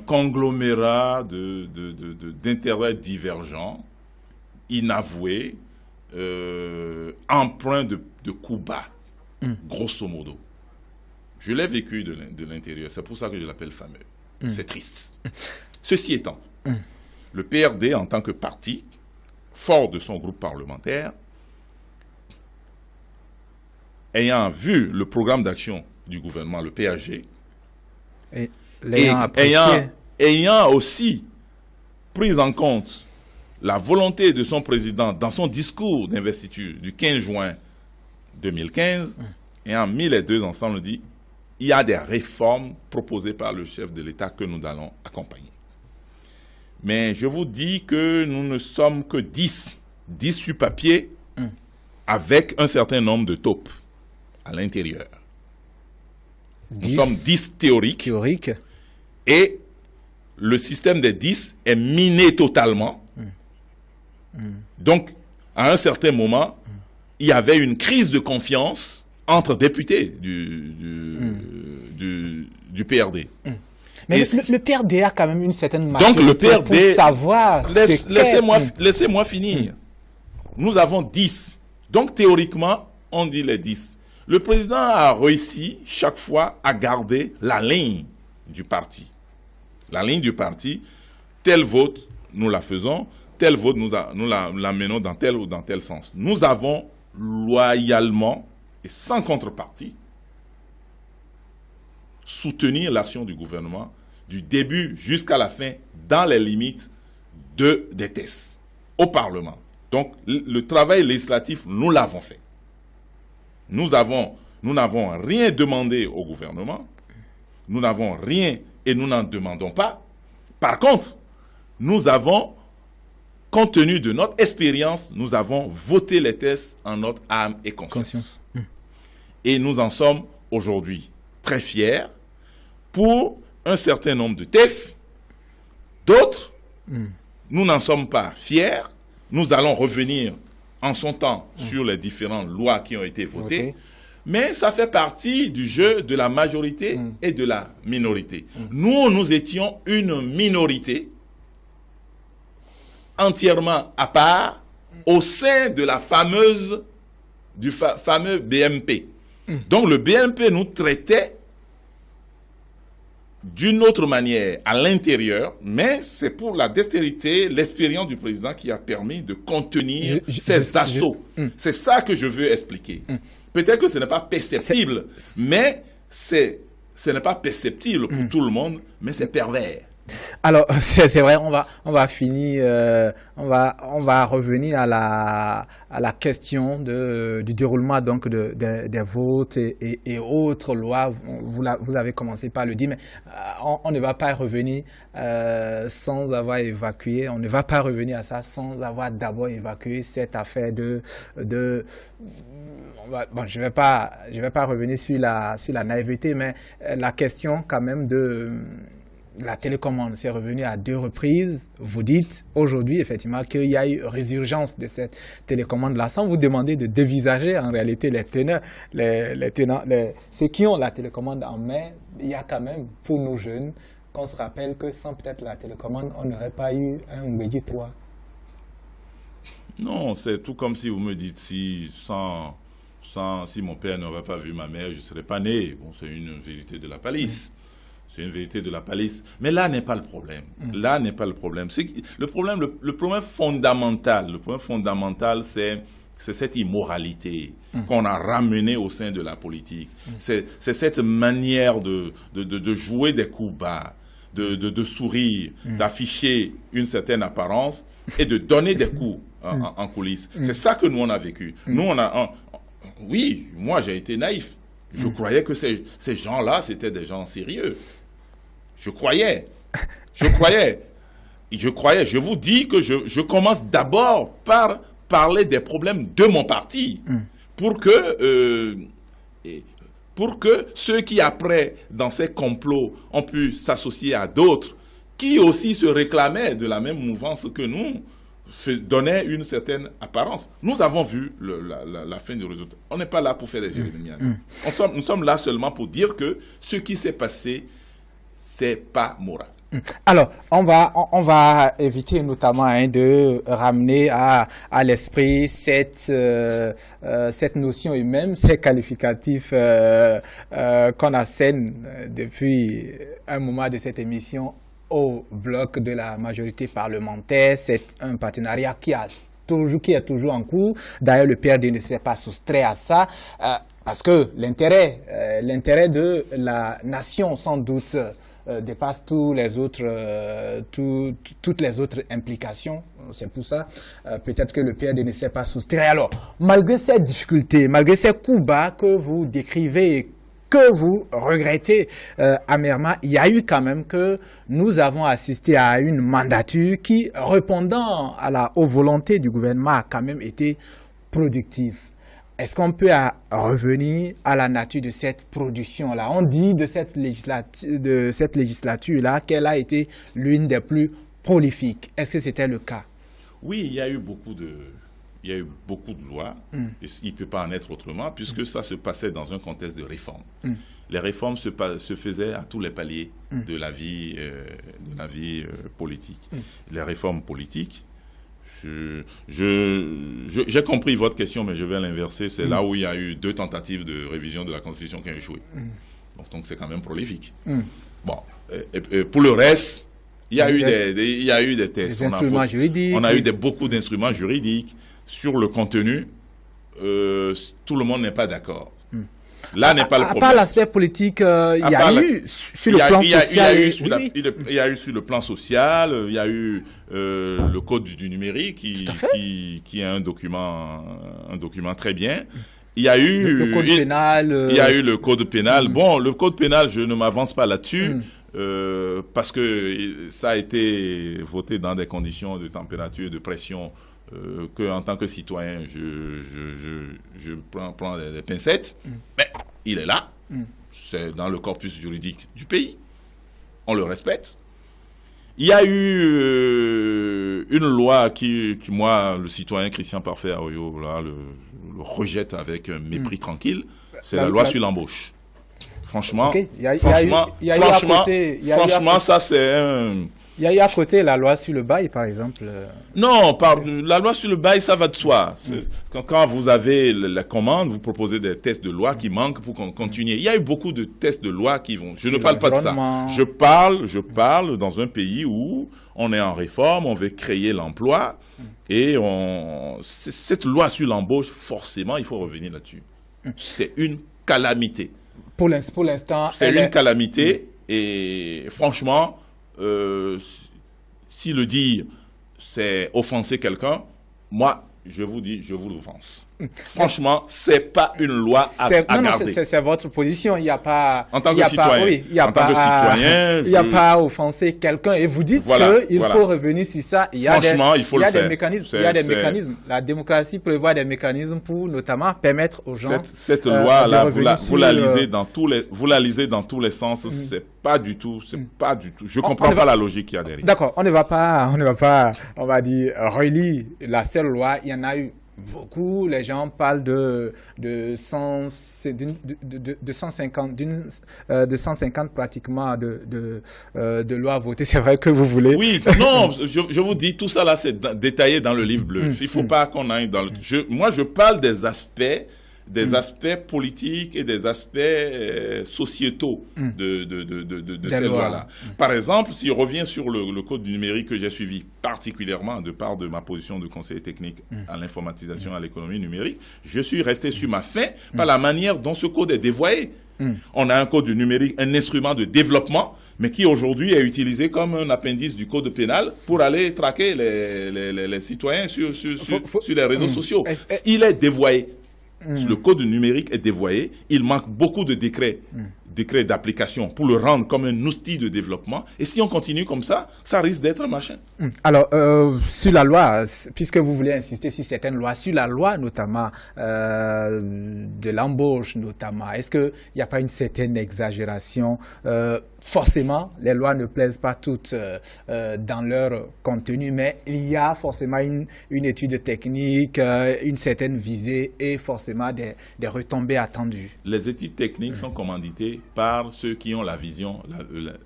conglomérat d'intérêts divergents, inavoués, empreints de coups bas, grosso modo. Je l'ai vécu de l'intérieur, c'est pour ça que je l'appelle fameux. C'est triste. Ceci étant, le PRD, en tant que parti, fort de son groupe parlementaire, ayant vu le programme d'action du gouvernement, le PAG, et ayant aussi pris en compte la volonté de son président dans son discours d'investiture du 15 juin 2015, ayant mis les deux ensemble, dit il y a des réformes proposées par le chef de l'État que nous allons accompagner. Mais je vous dis que nous ne sommes que 10 sur papier, avec un certain nombre de taupes à l'intérieur. Nous sommes 10 théoriques. Et le système des 10 est miné totalement. Donc, à un certain moment, il y avait une crise de confiance entre députés du PRD. Mais le PRD a quand même une certaine maturité donc le PRD, pour savoir... Laissez-moi finir. Nous avons 10. Donc, théoriquement, on dit les 10. Le président a réussi chaque fois à garder la ligne du parti. La ligne du parti, tel vote, nous la faisons, tel vote, nous la menons dans tel ou dans tel sens. Nous avons loyalement et sans contrepartie soutenir l'action du gouvernement du début jusqu'à la fin dans les limites des tests au Parlement. Donc, le travail législatif, nous l'avons fait. Nous n'avons rien demandé au gouvernement. Nous n'avons rien et nous n'en demandons pas. Par contre, nous avons, compte tenu de notre expérience, nous avons voté les tests en notre âme et conscience. Et nous en sommes aujourd'hui très fiers. Pour un certain nombre de tests, d'autres, nous n'en sommes pas fiers. Nous allons revenir en son temps sur les différentes lois qui ont été votées. Mais ça fait partie du jeu de la majorité et de la minorité. Nous étions une minorité entièrement à part au sein de la du fameux BMP. Donc le BMP nous traitait d'une autre manière à l'intérieur, mais c'est pour la dextérité, l'expérience du président qui a permis de contenir ces assauts. C'est ça que je veux expliquer. Peut-être que ce n'est pas perceptible, mais ce n'est pas perceptible pour tout le monde, mais c'est pervers. Alors, c'est vrai, on va finir, on va revenir à la question du déroulement donc des votes et autres lois. Vous avez commencé par le dire, mais on ne va pas revenir sans avoir évacué. On ne va pas revenir à ça sans avoir d'abord évacué cette affaire bon, je vais pas revenir sur la naïveté, mais la question quand même de la télécommande. C'est revenu à 2 reprises. Vous dites aujourd'hui effectivement qu'il y a eu résurgence de cette télécommande-là, sans vous demander de dévisager en réalité les tenants, ceux qui ont la télécommande en main. Il y a quand même, pour nous jeunes, qu'on se rappelle que sans peut-être la télécommande, on n'aurait pas eu un Mbédi 3. Non, c'est tout comme si vous me dites si mon père n'aurait pas vu ma mère, je ne serais pas né. Bon, c'est une vérité de la palisse. C'est une vérité de la palisse. Mais là n'est pas le problème. Là n'est pas le problème. Le problème fondamental, c'est cette immoralité qu'on a ramenée au sein de la politique. C'est cette manière de jouer des coups bas, de sourire, d'afficher une certaine apparence et de donner des coups en coulisses. C'est ça que nous, on a vécu. Nous, oui, moi, j'ai été naïf. Je croyais que ces gens-là, c'était des gens sérieux. Je croyais. Je vous dis que je commence d'abord par parler des problèmes de mon parti pour que ceux qui, après, dans ces complots, ont pu s'associer à d'autres qui aussi se réclamaient de la même mouvance que nous, donnait une certaine apparence. Nous avons vu la fin du résultat. On n'est pas là pour faire des jérémiades. Nous sommes là seulement pour dire que ce qui s'est passé, c'est pas moral. Alors, on va éviter notamment de ramener à l'esprit cette notion et même ces qualificatifs qu'on assène depuis un moment de cette émission au bloc de la majorité parlementaire. C'est un partenariat qui est toujours en cours. D'ailleurs, le PRD ne s'est pas soustrait à ça parce que l'intérêt de la nation, sans doute, dépasse toutes les autres implications. C'est pour ça, peut-être que le PRD ne s'est pas soustrait. Alors, malgré ces difficultés, malgré ces coups bas que vous décrivez, que vous regrettez amèrement, il y a eu quand même que nous avons assisté à une mandature qui, répondant aux volontés du gouvernement, a quand même été productive. Est-ce qu'on peut revenir à la nature de cette production-là? On dit de cette législature-là qu'elle a été l'une des plus prolifiques. Est-ce que c'était le cas? Oui, il y a eu beaucoup de lois. Et il ne peut pas en être autrement, puisque ça se passait dans un contexte de réforme. Les réformes se faisaient à tous les paliers de la vie politique. Les réformes politiques, j'ai compris votre question, mais je vais l'inverser. C'est là où il y a eu 2 tentatives de révision de la Constitution qui ont échoué. Donc c'est quand même prolifique. Bon, et pour le reste, il y a eu des tests. On a eu beaucoup d'instruments juridiques. Sur le contenu, tout le monde n'est pas d'accord. Là n'est pas le problème. À part l'aspect politique, il y a eu sur le plan social. Il y a eu sur le plan social, il y a eu le code du numérique qui est un document très bien. Il y a eu le code pénal. Il y a eu le code pénal. Bon, le code pénal, je ne m'avance pas là-dessus. Parce que ça a été voté dans des conditions de température et de pression que en tant que citoyen, je prends des pincettes, mais il est là, c'est dans le corpus juridique du pays, on le respecte. Il y a eu une loi qui, moi, le citoyen Christian Parfait à Oyo, là, le rejette avec un mépris tranquille, c'est la loi sur l'embauche. Franchement, ça c'est un... Il y a eu à côté la loi sur le bail, par exemple. Non, la loi sur le bail, ça va de soi. Quand vous avez la commande, vous proposez des tests de loi qui manquent pour continuer. Il y a eu beaucoup de tests de loi qui vont... Je ne parle pas de ça. Je parle dans un pays où on est en réforme, on veut créer l'emploi, et cette loi sur l'embauche, forcément, il faut revenir là-dessus. C'est une calamité. Pour l'instant... C'est une calamité, et franchement... si le dire, c'est offenser quelqu'un, moi, je vous dis, je vous l'offense. Franchement, c'est pas une loi à garder. C'est votre position. Il n'y a pas... En tant que citoyen. Il n'y a pas à offenser quelqu'un. Et vous dites qu'il faut revenir sur ça. Franchement, il faut le faire. Il y a des mécanismes. La démocratie prévoit des mécanismes pour notamment permettre aux gens... Cette loi-là, vous la lisez dans tous les sens. C'est pas du tout. Je comprends pas la logique qu'il y a derrière. D'accord. On ne va pas, on va dire, relire la seule loi. Il y en a eu beaucoup. Les gens parlent de 150 pratiquement de lois votées. C'est vrai que vous voulez. Oui, non, je vous dis, tout ça là, c'est détaillé dans le livre bleu. Il ne faut pas qu'on aille dans le... Moi, je parle des aspects politiques et des aspects sociétaux de ces lois-là. Par exemple, si on revient sur le code du numérique que j'ai suivi, particulièrement de part de ma position de conseiller technique à l'informatisation, à l'économie numérique, je suis resté sur ma faim par la manière dont ce code est dévoyé. On a un code du numérique, un instrument de développement, mais qui aujourd'hui est utilisé comme un appendice du code pénal pour aller traquer les citoyens sur les réseaux sociaux. Il est dévoyé. Le code numérique est dévoyé. Il manque beaucoup de décrets d'application pour le rendre comme un outil de développement. Et si on continue comme ça risque d'être un machin. Alors, sur la loi, puisque vous voulez insister sur certaines lois, sur la loi notamment de l'embauche notamment, est-ce qu'il n'y a pas une certaine exagération? forcément, les lois ne plaisent pas toutes dans leur contenu, mais il y a forcément une étude technique, une certaine visée et forcément des retombées attendues. Les études techniques sont commanditées par ceux qui ont la vision.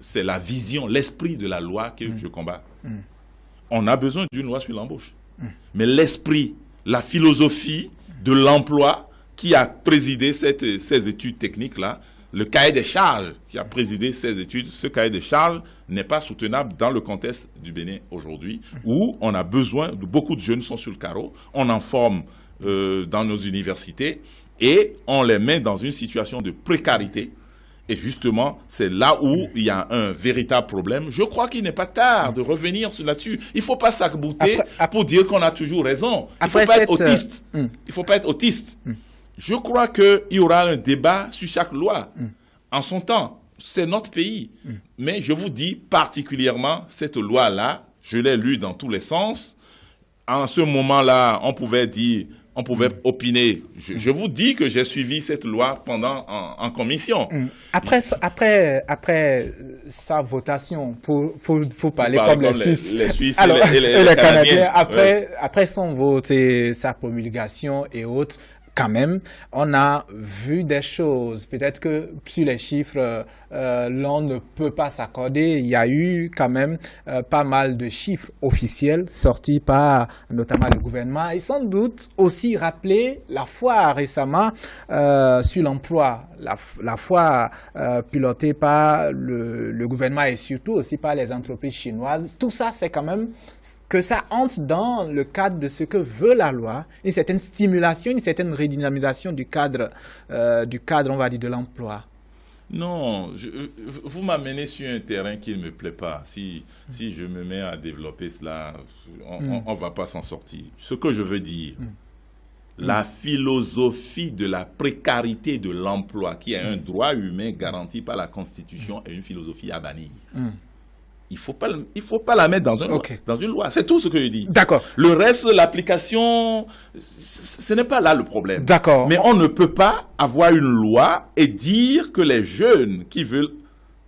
C'est la vision, l'esprit de la loi que je combats. On a besoin d'une loi sur l'embauche. Mais l'esprit, la philosophie de l'emploi qui a présidé ces études techniques-là, le cahier des charges qui a présidé ces études, ce cahier des charges n'est pas soutenable dans le contexte du Bénin aujourd'hui, où on a besoin, beaucoup de jeunes sont sur le carreau, on en forme dans nos universités et on les met dans une situation de précarité. Et justement, c'est là où il y a un véritable problème. Je crois qu'il n'est pas tard de revenir là-dessus. Il ne faut pas s'arc-bouter pour dire qu'on a toujours raison. Il ne faut pas être autiste. Il ne faut pas être autiste. Je crois qu'il y aura un débat sur chaque loi. En son temps, c'est notre pays. Mais je vous dis particulièrement, cette loi-là, je l'ai lue dans tous les sens. En ce moment-là, on pouvait dire, on pouvait opiner. Je vous dis que j'ai suivi cette loi pendant en commission. Après sa votation, faut parler comme les Suisses. Les Suisses Alors, et les Canadiens. Après son vote et sa promulgation et autres, quand même, on a vu des choses. Peut-être que sur les chiffres, l'on ne peut pas s'accorder. Il y a eu quand même pas mal de chiffres officiels sortis par notamment le gouvernement et sans doute aussi rappeler la fois récemment sur l'emploi, la fois pilotée par le gouvernement et surtout aussi par les entreprises chinoises. Tout ça, c'est quand même que ça entre dans le cadre de ce que veut la loi, une certaine stimulation, une certaine redynamisation du cadre, on va dire, de l'emploi. Non, vous m'amenez sur un terrain qui ne me plaît pas. Si je me mets à développer cela, on ne va pas s'en sortir. Ce que je veux dire, la philosophie de la précarité de l'emploi, qui est un droit humain garanti par la Constitution, est une philosophie à bannir. Il faut pas la mettre dans une loi. C'est tout ce que je dis. D'accord. Le reste, l'application, ce n'est pas là le problème. D'accord. Mais on ne peut pas avoir une loi et dire que les jeunes qui veulent,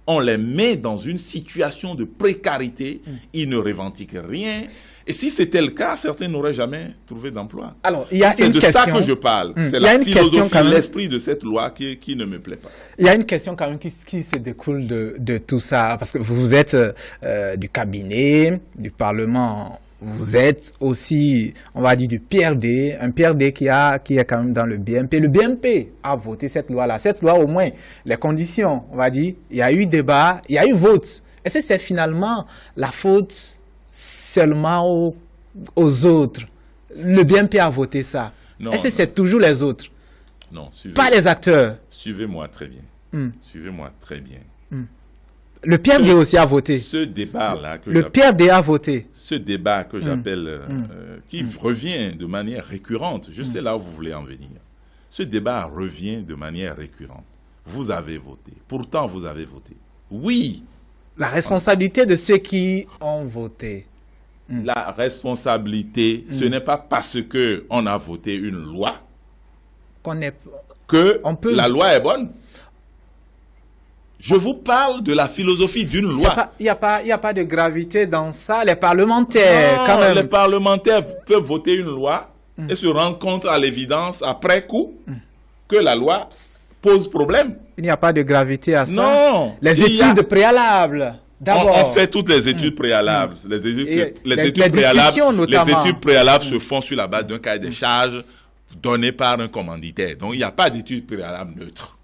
on les met dans une situation de précarité, ils ne revendiquent rien. Et si c'était le cas, certains n'auraient jamais trouvé d'emploi. Alors, il y a c'est de ça que je parle. C'est la philosophie, l'esprit de cette loi qui ne me plaît pas. Il y a une question quand même qui se découle de tout ça, parce que vous êtes du cabinet, du Parlement, vous êtes aussi, on va dire, du PRD, un PRD qui est quand même dans le BMP. Le BMP a voté cette loi-là. Cette loi, au moins, les conditions, on va dire, il y a eu débat, il y a eu vote. Est-ce que c'est finalement la faute seulement aux autres? Le BMP a voté ça. Est-ce que c'est toujours les autres? Non, pas les acteurs. Suivez-moi très bien. Suivez-moi très bien. Le PRD aussi a voté. Ce débat-là que le PRD a voté. Ce débat que j'appelle, qui revient de manière récurrente, je sais là où vous voulez en venir. Ce débat revient de manière récurrente. Vous avez voté. Pourtant, vous avez voté. Oui. La responsabilité de ceux qui ont voté. La responsabilité, ce n'est pas parce qu'on a voté une loi que la loi est bonne. Je vous parle de la philosophie d'une loi. Il n'y a pas de gravité dans ça. Les parlementaires, quand même. Les parlementaires peuvent voter une loi et se rendre compte à l'évidence, après coup, que la loi pose problème. Il n'y a pas de gravité à ça. Non. Les études préalables. On fait toutes les études préalables. Les études préalables se font sur la base d'un cahier des charges donné par un commanditaire. Donc, il n'y a pas d'études préalables neutres.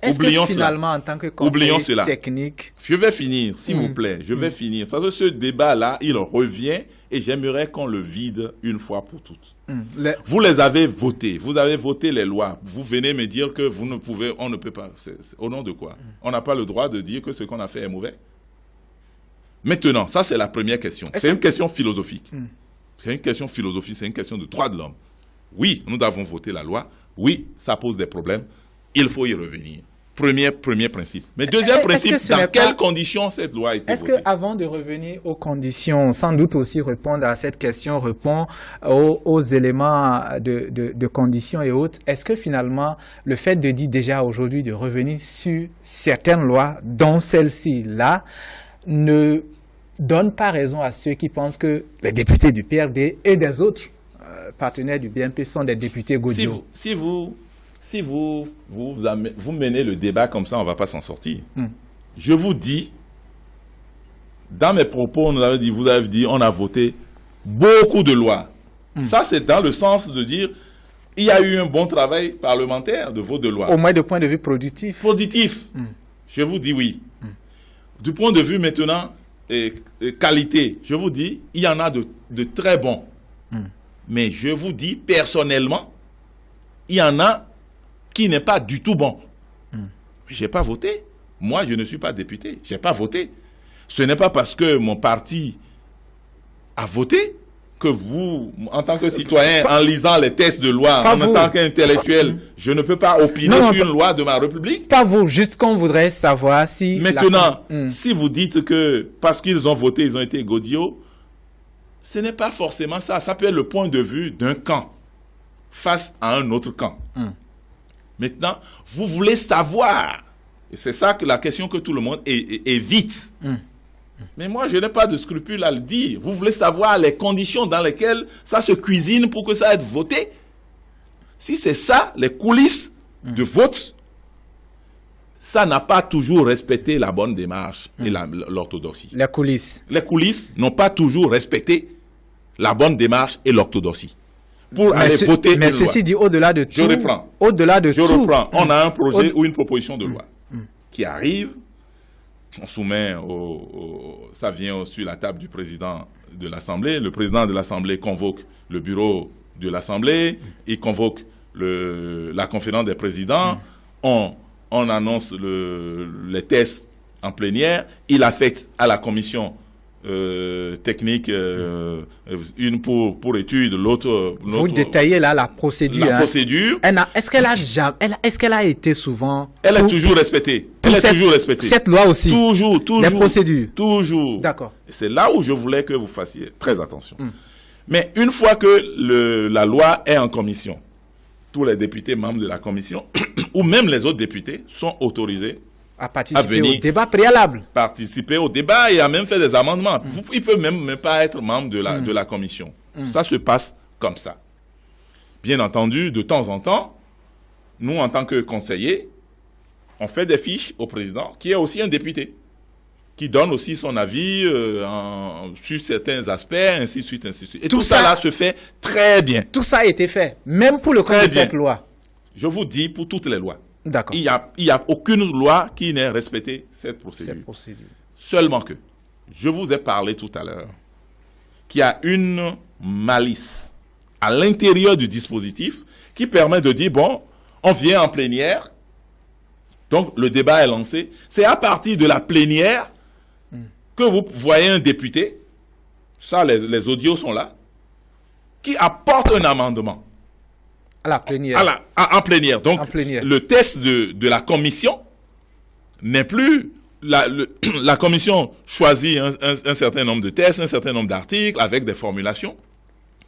Oublions que finalement, en tant que conseiller technique... Je vais finir, s'il vous plaît. Je vais finir. Parce que ce débat-là, il revient et j'aimerais qu'on le vide une fois pour toutes. Vous les avez votés. Vous avez voté les lois. Vous venez me dire que vous ne pouvez, on ne peut pas. Au nom de quoi? On n'a pas le droit de dire que ce qu'on a fait est mauvais. Maintenant, ça c'est la première question. C'est une question philosophique. C'est une question philosophique, c'est une question de droits de l'homme. Oui, nous avons voté la loi. Oui, ça pose des problèmes. Il faut y revenir. Premier principe. Mais deuxième principe, dans quelles conditions cette loi a été votée? Est-ce qu'avant de revenir aux conditions, sans doute aussi répondre à cette question, répond aux éléments de conditions et autres, est-ce que finalement, le fait de dire déjà aujourd'hui de revenir sur certaines lois, dont celle-ci-là, ne donne pas raison à ceux qui pensent que les députés du PRD et des autres partenaires du BNP sont des députés Godjo? Si vous menez le débat comme ça, on ne va pas s'en sortir. Je vous dis, dans mes propos, vous avez dit, on a voté beaucoup de lois. Ça, c'est dans le sens de dire, il y a eu un bon travail parlementaire de vote de loi. Au moins du point de vue productif. Productif. Je vous dis oui. Du point de vue maintenant, qualité, je vous dis, il y en a de très bons. Mais je vous dis, personnellement, il y en a qui n'est pas du tout bon. Je n'ai pas voté. Moi, je ne suis pas député. Je n'ai pas voté. Ce n'est pas parce que mon parti a voté que vous, en tant que citoyen, en lisant les textes de loi, en tant qu'intellectuel, je ne peux pas opiner sur une loi de ma République. Pas vous, juste qu'on voudrait savoir si... Maintenant, si vous dites que parce qu'ils ont voté, ils ont été godillots, ce n'est pas forcément ça. Ça peut être le point de vue d'un camp face à un autre camp. Maintenant, vous voulez savoir, et c'est ça que la question que tout le monde évite. Mais moi, je n'ai pas de scrupule à le dire. Vous voulez savoir les conditions dans lesquelles ça se cuisine pour que ça ait voté. Si c'est ça, les coulisses de vote, ça n'a pas toujours respecté la bonne démarche et l'orthodoxie. Les coulisses. Les coulisses n'ont pas toujours respecté la bonne démarche et l'orthodoxie. Pour aller voter mais une loi. Ceci dit, au-delà de tout... Je reprends. Au-delà de tout... Je reprends. On a un projet ou une proposition de loi qui arrive. On soumet ça vient sur la table du président de l'Assemblée. Le président de l'Assemblée convoque le bureau de l'Assemblée. Il convoque la conférence des présidents. On annonce les tests en plénière. Il affecte à la commission technique, une pour étude, l'autre... Vous détaillez là la procédure. La procédure. Est-ce qu'elle a été souvent... Elle est toujours respectée. Toujours respectée. Cette loi aussi. Toujours. Les procédures. Toujours. D'accord. C'est là où je voulais que vous fassiez très attention. Mais une fois que la loi est en commission, tous les députés membres de la commission, ou même les autres députés, sont autorisés à participer au débat préalable. Participer au débat et à même faire des amendements. Il ne peut même pas être membre de la commission. Ça se passe comme ça. Bien entendu, de temps en temps, nous, en tant que conseillers, on fait des fiches au président, qui est aussi un député, qui donne aussi son avis sur certains aspects, ainsi de suite, ainsi de suite. Et tout ça là se fait très bien. Tout ça a été fait, même pour le compte de cette loi. Je vous dis, pour toutes les lois. D'accord. Il n'y a aucune loi qui n'ait respecté cette procédure. Seulement que, je vous ai parlé tout à l'heure, qu'il y a une malice à l'intérieur du dispositif qui permet de dire, bon, on vient en plénière, donc le débat est lancé. C'est à partir de la plénière que vous voyez un député, ça les audios sont là, qui apporte un amendement. À la plénière. En plénière. Donc, le test de la commission n'est plus... La commission choisit un certain nombre de tests, un certain nombre d'articles avec des formulations.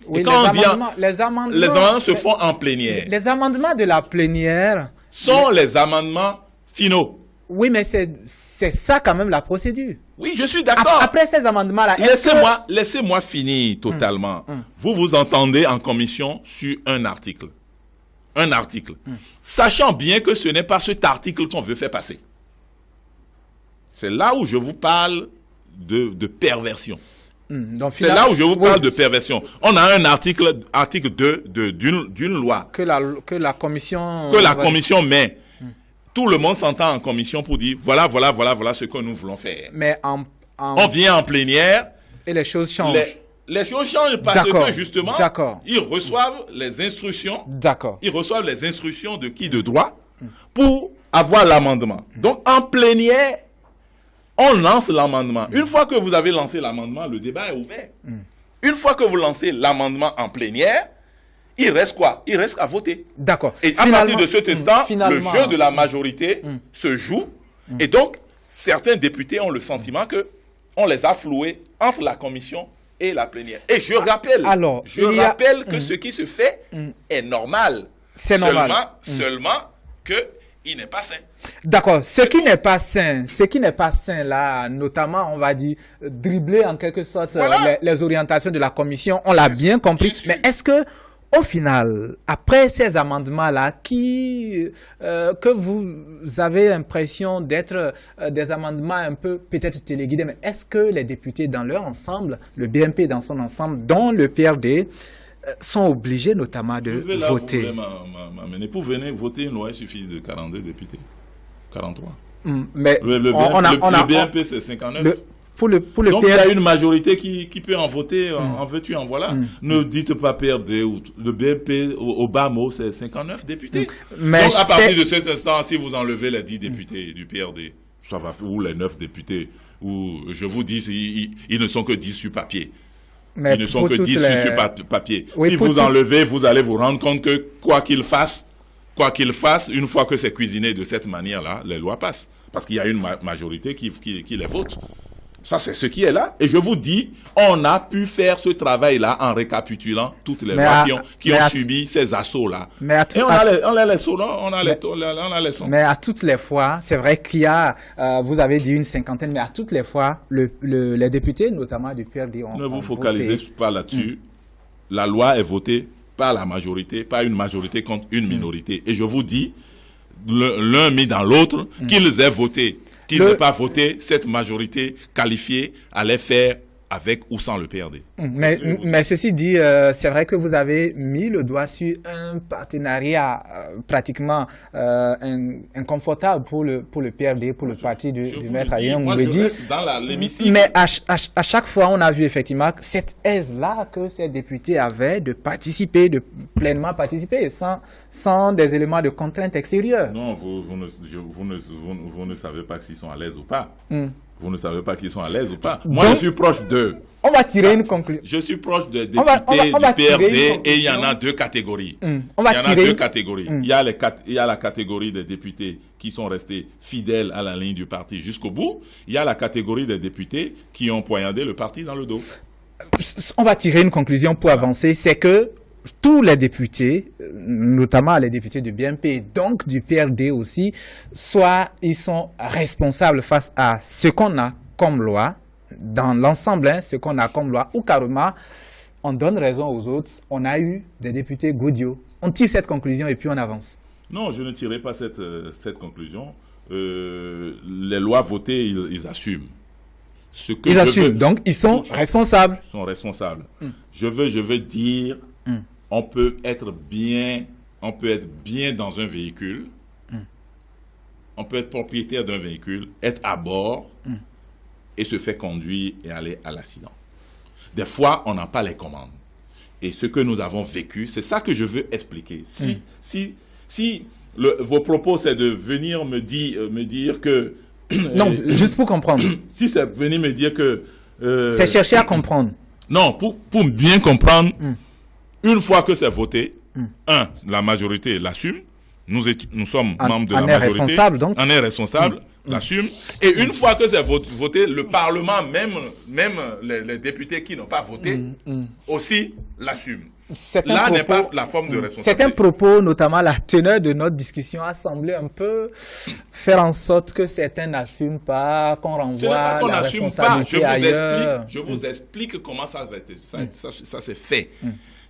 Oui, et quand les amendements se font en plénière. Les amendements de la plénière... sont les amendements finaux. Oui, mais c'est ça quand même la procédure. Oui, je suis d'accord. Après ces amendements-là... Laissez-moi finir totalement. Vous entendez en commission sur un article. Sachant bien que ce n'est pas cet article qu'on veut faire passer. C'est là où je vous parle de perversion. C'est là où je vous parle de perversion. On a un article 2 d'une loi. Que la commission... Que la commission met. Tout le monde s'entend en commission pour dire, voilà ce que nous voulons faire. Mais on vient en plénière. Et les choses changent. Les choses changent parce que justement, ils reçoivent les instructions. D'accord. Ils reçoivent les instructions de qui de droit pour avoir l'amendement. Donc en plénière, on lance l'amendement. Une fois que vous avez lancé l'amendement, le débat est ouvert. Une fois que vous lancez l'amendement en plénière, il reste quoi? Il reste à voter. D'accord. Et à partir de cet instant, le jeu de la majorité se joue. Et donc, certains députés ont le sentiment qu'on les a floués entre la commission et la plénière. Et je rappelle, que ce qui se fait est normal. C'est normal. Seulement qu'il n'est pas sain. D'accord. Ce qui n'est pas sain là, notamment, on va dire, dribbler en quelque sorte les orientations de la commission, on l'a bien compris. Bien mais est-ce que, au final, après ces amendements-là, que vous avez l'impression d'être des amendements un peu peut-être téléguidés, mais est-ce que les députés dans leur ensemble, le BNP dans son ensemble, dont le PRD, sont obligés notamment de voter? Pour venir voter une loi, il suffit de 42 députés. 43. Mais le BNP, c'est 59. Donc, il y a une majorité qui peut en voter, en veux-tu, en voilà. Ne dites pas PRD, le BNP, au bas mot, c'est 59 députés. Mais donc, à partir de cet instant, si vous enlevez les 10 députés du PRD, ça va faire, ou les 9 députés, ou je vous dis, ils ne sont que 10 sur papier. Mais ils ne sont que 10 sur papier. Oui, si vous enlevez, vous allez vous rendre compte que quoi qu'il fasse, une fois que c'est cuisiné de cette manière-là, les lois passent. Parce qu'il y a une majorité qui les vote. Ça, c'est ce qui est là. Et je vous dis, on a pu faire ce travail-là en récapitulant toutes les lois qui ont subi ces assauts-là. Et on a les sons, on a les sons. Mais à toutes les fois, c'est vrai qu'il y a, vous avez dit une cinquantaine, mais à toutes les fois, les députés, notamment du PRD, ont Ne vous focalisez pas là-dessus. La loi est votée par la majorité, pas une majorité contre une minorité. Et je vous dis, l'un mis dans l'autre, qu'ils aient voté. Qu'ils n'aient pas voté, cette majorité qualifiée allait faire avec ou sans le PRD. Mais ceci dit, c'est vrai que vous avez mis le doigt sur un partenariat pratiquement inconfortable pour le PRD, pour le parti du maître Ayen Ngouedi. Mais à chaque fois, on a vu effectivement cette aise-là que ces députés avaient de participer, de pleinement participer, sans des éléments de contrainte extérieure. Non, vous ne savez pas s'ils sont à l'aise ou pas. Vous ne savez pas qu'ils sont à l'aise ou pas. Moi, je suis proche d'eux. On va tirer une conclusion. Je suis proche des députés du PRD et il y en a deux catégories. Il y en a deux catégories. Il y a la catégorie des députés qui sont restés fidèles à la ligne du parti jusqu'au bout. Il y a la catégorie des députés qui ont poignardé le parti dans le dos. On va tirer une conclusion pour avancer. C'est que tous les députés, notamment les députés du BNP, donc du PRD aussi, soit ils sont responsables face à ce qu'on a comme loi, dans l'ensemble, ce qu'on a comme loi, ou carrément, on donne raison aux autres, on a eu des députés goudios. On tire cette conclusion et puis on avance. Non, je ne tirerai pas cette conclusion. Les lois votées, ils assument. Ils assument, donc ils sont responsables. Ils sont responsables. Je veux dire... On peut être bien dans un véhicule, on peut être propriétaire d'un véhicule, être à bord et se faire conduire et aller à l'accident. Des fois, on n'a pas les commandes. Et ce que nous avons vécu, c'est ça que je veux expliquer. Si vos propos, c'est de venir me dire que... non, juste pour comprendre. Si c'est venir me dire que... c'est chercher à comprendre. Non, pour bien comprendre... Une fois que c'est voté, la majorité l'assume. Nous sommes membres de la majorité. On est responsable, l'assume. Et une fois que c'est voté, le Parlement, même les députés qui n'ont pas voté, aussi l'assument. Là n'est pas la forme de responsabilité. C'est un propos, notamment la teneur de notre discussion, a semblé un peu faire en sorte que certains n'assument pas, qu'on renvoie la responsabilité ailleurs. Je vous explique comment ça s'est fait.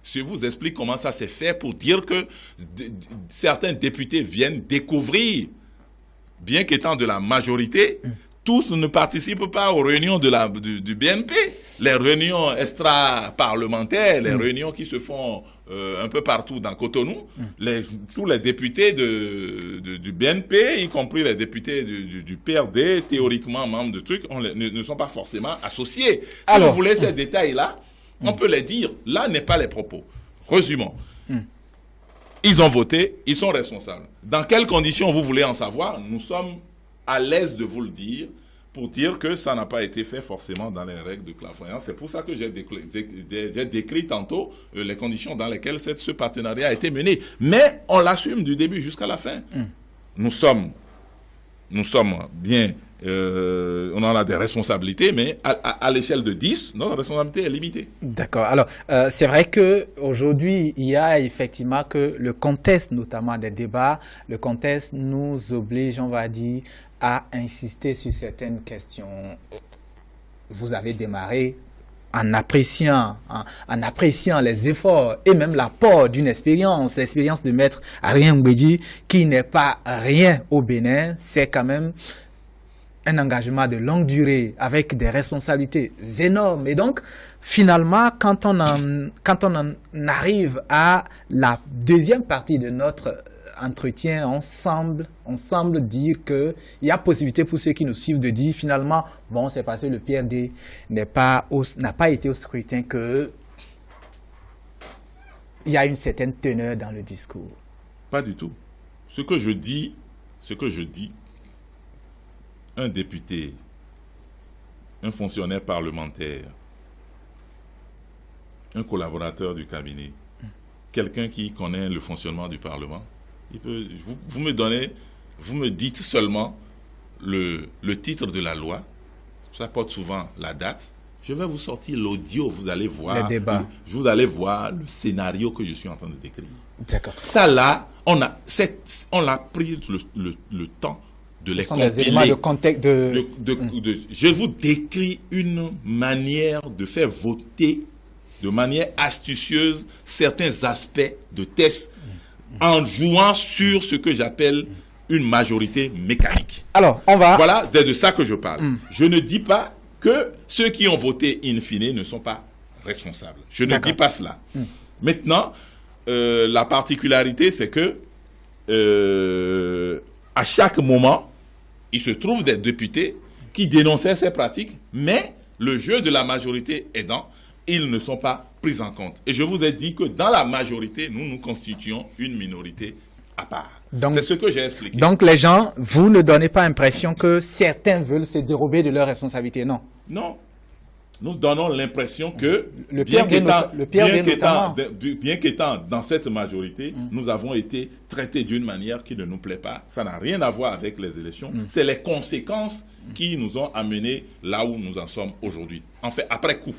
Je vous explique comment ça s'est fait pour dire que certains députés viennent découvrir, bien qu'étant de la majorité, tous ne participent pas aux réunions du BNP. Les réunions extra-parlementaires, les réunions qui se font un peu partout dans Cotonou, tous les députés du BNP, y compris les députés du PRD, théoriquement membres de trucs, ne sont pas forcément associés. Si vous voulez ces détails-là, on peut les dire. Là n'est pas les propos. Résumons. Ils ont voté, ils sont responsables. Dans quelles conditions vous voulez en savoir? Nous sommes à l'aise de vous le dire pour dire que ça n'a pas été fait forcément dans les règles de clairvoyance. C'est pour ça que j'ai décrit tantôt les conditions dans lesquelles ce partenariat a été mené. Mais on l'assume du début jusqu'à la fin. Nous sommes bien, on en a des responsabilités, mais à l'échelle de 10, notre responsabilité est limitée. D'accord. Alors, c'est vrai qu'aujourd'hui, il y a effectivement que le contexte, notamment des débats, le contexte nous oblige, on va dire, à insister sur certaines questions. Vous avez démarré en appréciant les efforts et même l'apport d'une expérience, l'expérience de Maître Arien Ngbeji, qui n'est pas rien au Bénin, c'est quand même un engagement de longue durée avec des responsabilités énormes. Et donc, finalement, quand on en arrive à la deuxième partie de notre entretien, on semble dire qu'il y a possibilité pour ceux qui nous suivent de dire finalement, bon, c'est parce que le PRD n'a pas été au scrutin que il y a une certaine teneur dans le discours. Pas du tout. Ce que je dis, un député, un fonctionnaire parlementaire, un collaborateur du cabinet, quelqu'un qui connaît le fonctionnement du Parlement, vous me dites seulement le titre de la loi, ça porte souvent la date, je vais vous sortir l'audio, vous allez voir, vous allez voir le scénario que je suis en train de décrire. D'accord. Ça là, on a pris le temps de les compiler. Ce sont des éléments de contexte je vous décris une manière de faire voter de manière astucieuse certains aspects de tests en jouant sur ce que j'appelle une majorité mécanique. Alors, voilà, c'est de ça que je parle. Je ne dis pas que ceux qui ont voté in fine ne sont pas responsables. Je ne dis pas cela. Maintenant, la particularité, c'est que à chaque moment, il se trouve des députés qui dénonçaient ces pratiques, mais le jeu de la majorité aidant, ils ne sont pas pris en compte. Et je vous ai dit que dans la majorité, nous constituons une minorité à part. C'est ce que j'ai expliqué. Donc les gens, vous ne donnez pas l'impression que certains veulent se dérober de leurs responsabilités, non? Non. Nous donnons l'impression que, bien qu'étant dans cette majorité, nous avons été traités d'une manière qui ne nous plaît pas. Ça n'a rien à voir avec les élections. C'est les conséquences qui nous ont amenés là où nous en sommes aujourd'hui. En fait, après coup.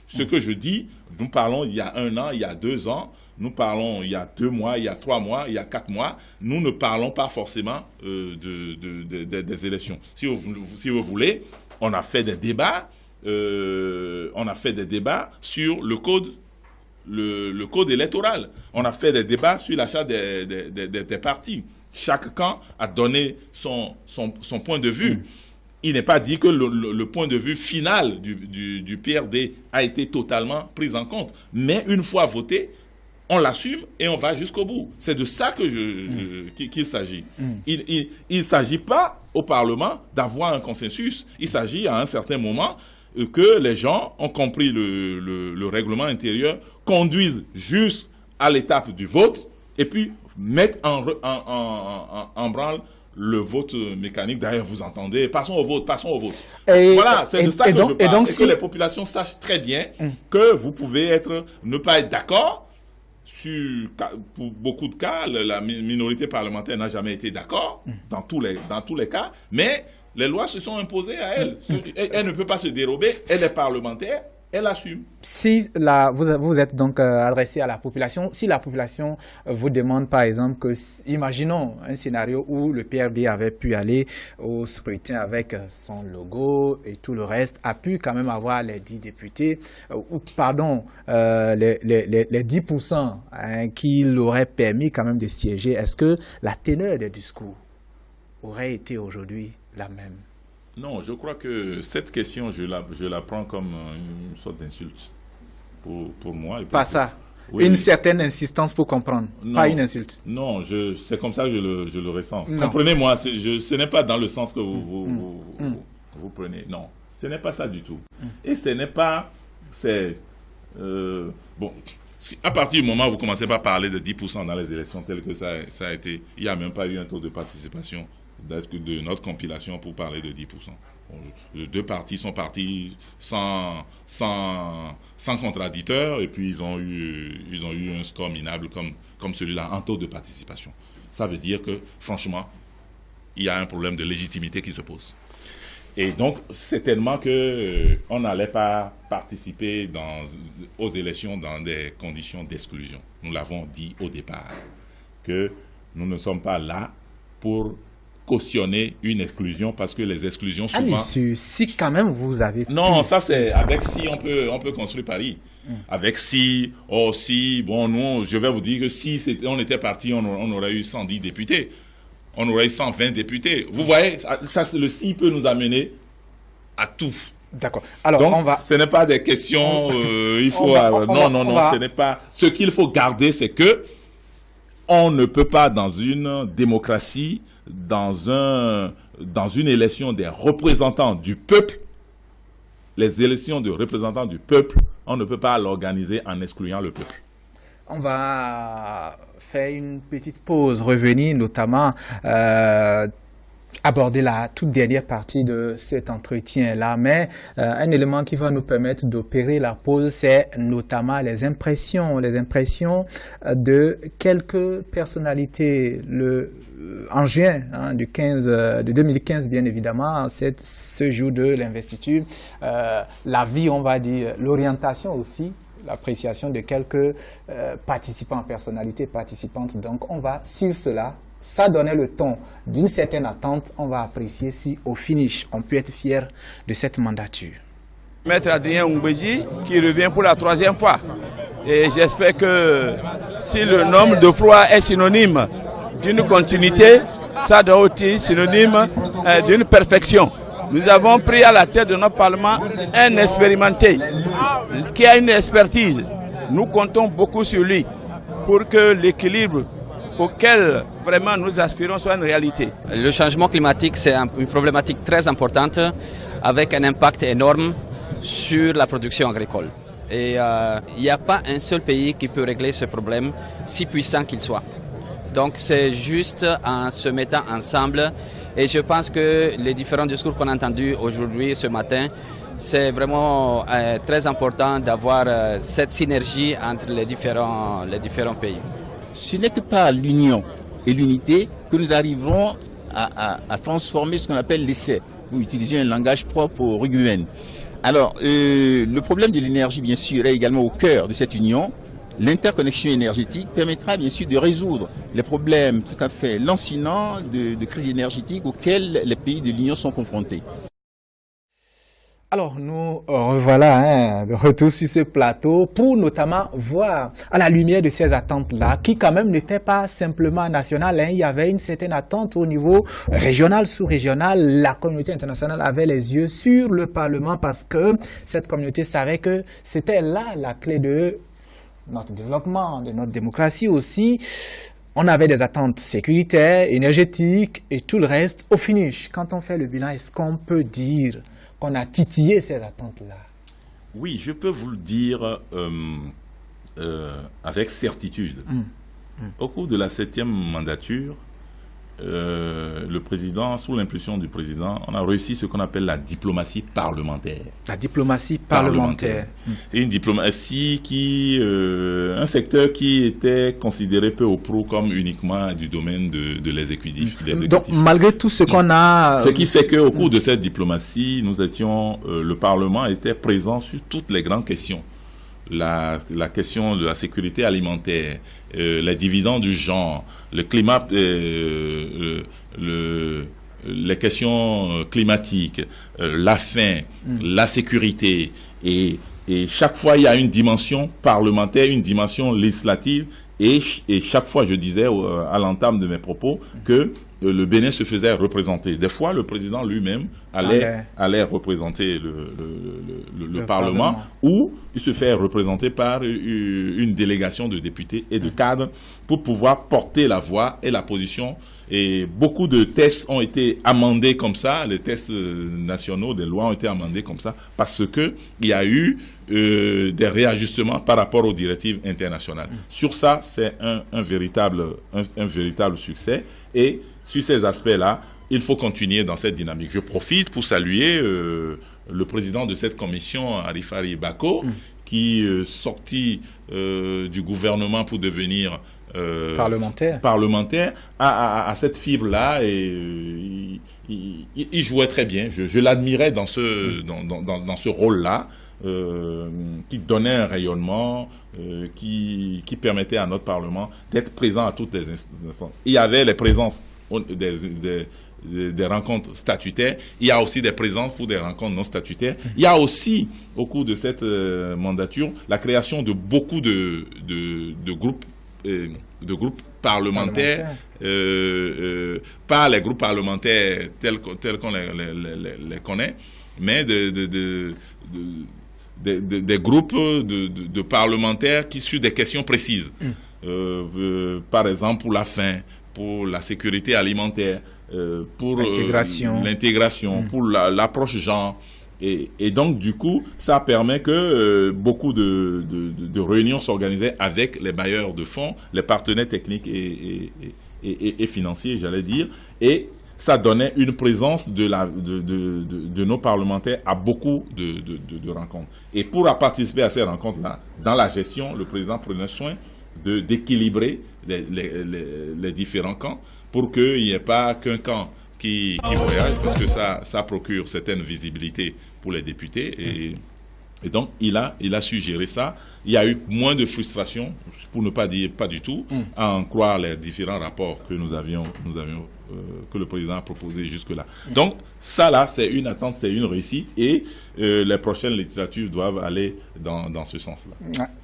Ce que je dis, nous parlons il y a 1 an, il y a 2 ans, nous parlons il y a 2 mois, il y a 3 mois, il y a 4 mois. Nous ne parlons pas forcément des élections. Si vous voulez, on a fait des débats. Sur le code électoral. On a fait des débats sur l'achat des partis. Chaque camp a donné son point de vue. Il n'est pas dit que le point de vue final du PRD a été totalement pris en compte. Mais une fois voté, on l'assume et on va jusqu'au bout. C'est de ça qu'il s'agit. Il ne s'agit pas au Parlement d'avoir un consensus. Il s'agit à un certain moment que les gens ont compris le règlement intérieur, conduisent jusqu'à l'étape du vote et puis mettent en branle le vote mécanique. D'ailleurs, vous entendez, passons au vote. Voilà, c'est de ça que je parle. Et que les populations sachent très bien que vous pouvez ne pas être d'accord. Pour beaucoup de cas, la minorité parlementaire n'a jamais été d'accord, dans tous les cas, mais les lois se sont imposées à elle. Elle ne peut pas se dérober, elle est parlementaire, elle assume. Si vous êtes donc adressé à la population, si la population vous demande par exemple que, imaginons un scénario où le PRD avait pu aller au scrutin avec son logo et tout le reste, a pu quand même avoir les 10 députés, les 10% qui l'auraient permis quand même de siéger, est-ce que la teneur des discours aurait été aujourd'hui la même? Non, je crois que cette question, je la prends comme une sorte d'insulte pour moi. Pas ça. Oui, une certaine insistance pour comprendre, non, pas une insulte. Non, c'est comme ça que je le ressens. Comprenez-moi, ce n'est pas dans le sens que vous prenez. Non, ce n'est pas ça du tout. Et ce n'est pas... bon, à partir du moment où vous commencez par parler de 10% dans les élections telles que ça a été, il n'y a même pas eu un taux de participation de notre compilation pour parler de 10%. Les deux partis sont partis sans contradicteur, et puis ils ont eu un score minable comme celui-là en taux de participation. Ça veut dire que, franchement, il y a un problème de légitimité qui se pose. Et donc, c'est tellement qu'on n'allait pas participer aux élections dans des conditions d'exclusion. Nous l'avons dit au départ, que nous ne sommes pas là pour cautionner une exclusion, parce que les exclusions souvent... Ah, monsieur, si quand même vous avez... Non, ça c'est avec si on peut construire Paris. Avec si, bon, nous, je vais vous dire que si on était parti, on aurait eu 110 députés. On aurait eu 120 députés. Vous voyez, le si peut nous amener à tout. D'accord. Alors, donc, ce n'est pas des questions, ce n'est pas... Ce qu'il faut garder, c'est que on ne peut pas, dans une démocratie, dans une élection des représentants du peuple, les élections de représentants du peuple, on ne peut pas l'organiser en excluant le peuple. On va faire une petite pause, revenir notamment aborder la toute dernière partie de cet entretien-là. Mais un élément qui va nous permettre d'opérer la pause, c'est notamment les impressions de quelques personnalités. En juin de 2015, bien évidemment, ce jour de l'investiture, la vie, on va dire, l'orientation aussi, l'appréciation de quelques participants, personnalités participantes. Donc, on va suivre cela. Ça donnait le ton d'une certaine attente. On va apprécier si, au finish, on peut être fier de cette mandature. Maître Adrien Ngbeji qui revient pour la 3e fois. Et j'espère que si le nombre de fois est synonyme d'une continuité, ça doit être synonyme d'une perfection. Nous avons pris à la tête de notre Parlement un expérimenté qui a une expertise. Nous comptons beaucoup sur lui pour que l'équilibre auquel vraiment nous aspirons soit une réalité. Le changement climatique, c'est une problématique très importante avec un impact énorme sur la production agricole. Et il n'y a pas un seul pays qui peut régler ce problème, si puissant qu'il soit. Donc c'est juste en se mettant ensemble, et je pense que les différents discours qu'on a entendus aujourd'hui, ce matin, c'est vraiment très important d'avoir cette synergie entre les différents pays. Ce n'est que par l'union et l'unité que nous arriverons à transformer ce qu'on appelle l'essai. Vous utilisez un langage propre aux rugbymen. Alors, le problème de l'énergie, bien sûr, est également au cœur de cette union. L'interconnexion énergétique permettra, bien sûr, de résoudre les problèmes tout à fait lancinants de crise énergétique auxquels les pays de l'Union sont confrontés. Alors, nous revoilà de retour sur ce plateau pour notamment voir à la lumière de ces attentes-là, qui quand même n'étaient pas simplement nationales. Il y avait une certaine attente au niveau régional, sous-régional. La communauté internationale avait les yeux sur le Parlement parce que cette communauté savait que c'était là la clé de notre développement, de notre démocratie aussi. On avait des attentes sécuritaires, énergétiques et tout le reste. Au finish, quand on fait le bilan, est-ce qu'on peut dire qu'on a titillé ces attentes-là? Oui, je peux vous le dire avec certitude. Au cours de la 7e mandature, le président, sous l'impulsion du président, on a réussi ce qu'on appelle la diplomatie parlementaire. La diplomatie parlementaire. Et une diplomatie un secteur qui était considéré peu ou prou comme uniquement du domaine de l'exécutif. Donc, malgré tout ce qu'on a... Ce qui fait qu'au cours de cette diplomatie, le Parlement était présent sur toutes les grandes questions. La question de la sécurité alimentaire, les dividendes du genre, le climat, les questions climatiques, la faim, la sécurité, et chaque fois il y a une dimension parlementaire, une dimension législative, et chaque fois je disais à l'entame de mes propos que le Bénin se faisait représenter. Des fois, le président lui-même allait représenter le Parlement, ou il se fait représenter par une délégation de députés et de cadres pour pouvoir porter la voix et la position. Et beaucoup de textes ont été amendés comme ça, les textes nationaux, des lois ont été amendés comme ça, parce que il y a eu des réajustements par rapport aux directives internationales. Sur ça, c'est un véritable succès. Et sur ces aspects-là, il faut continuer dans cette dynamique. Je profite pour saluer le président de cette commission, Arifari Bako, qui sorti du gouvernement pour devenir parlementaire à cette fibre-là, et il jouait très bien. Je l'admirais dans ce rôle-là, qui donnait un rayonnement, qui permettait à notre Parlement d'être présent à toutes les instances. Il y avait les présences des rencontres statutaires, il y a aussi des présences pour des rencontres non statutaires. Il y a aussi, au cours de cette mandature, la création de beaucoup de groupes parlementaires, pas les groupes parlementaires tels qu'on les connaît, mais des groupes de parlementaires qui sur des questions précises. Par exemple, pour la faim, pour la sécurité alimentaire, pour l'intégration, pour l'approche genre. Et donc, du coup, ça permet que beaucoup de réunions s'organisaient avec les bailleurs de fonds, les partenaires techniques et financiers, j'allais dire. Et ça donnait une présence de nos parlementaires à beaucoup de rencontres. Et pour participer à ces rencontres-là, dans la gestion, le président prenait soin d'équilibrer les différents camps pour qu'il n'y ait pas qu'un camp qui voyage, parce que ça procure certaine visibilité pour les députés. Et donc, il a su gérer ça. Il y a eu moins de frustration, pour ne pas dire pas du tout, à en croire les différents rapports que que le président a proposé jusque-là. Donc, ça là, c'est une attente, c'est une réussite, et les prochaines législatures doivent aller dans ce sens-là.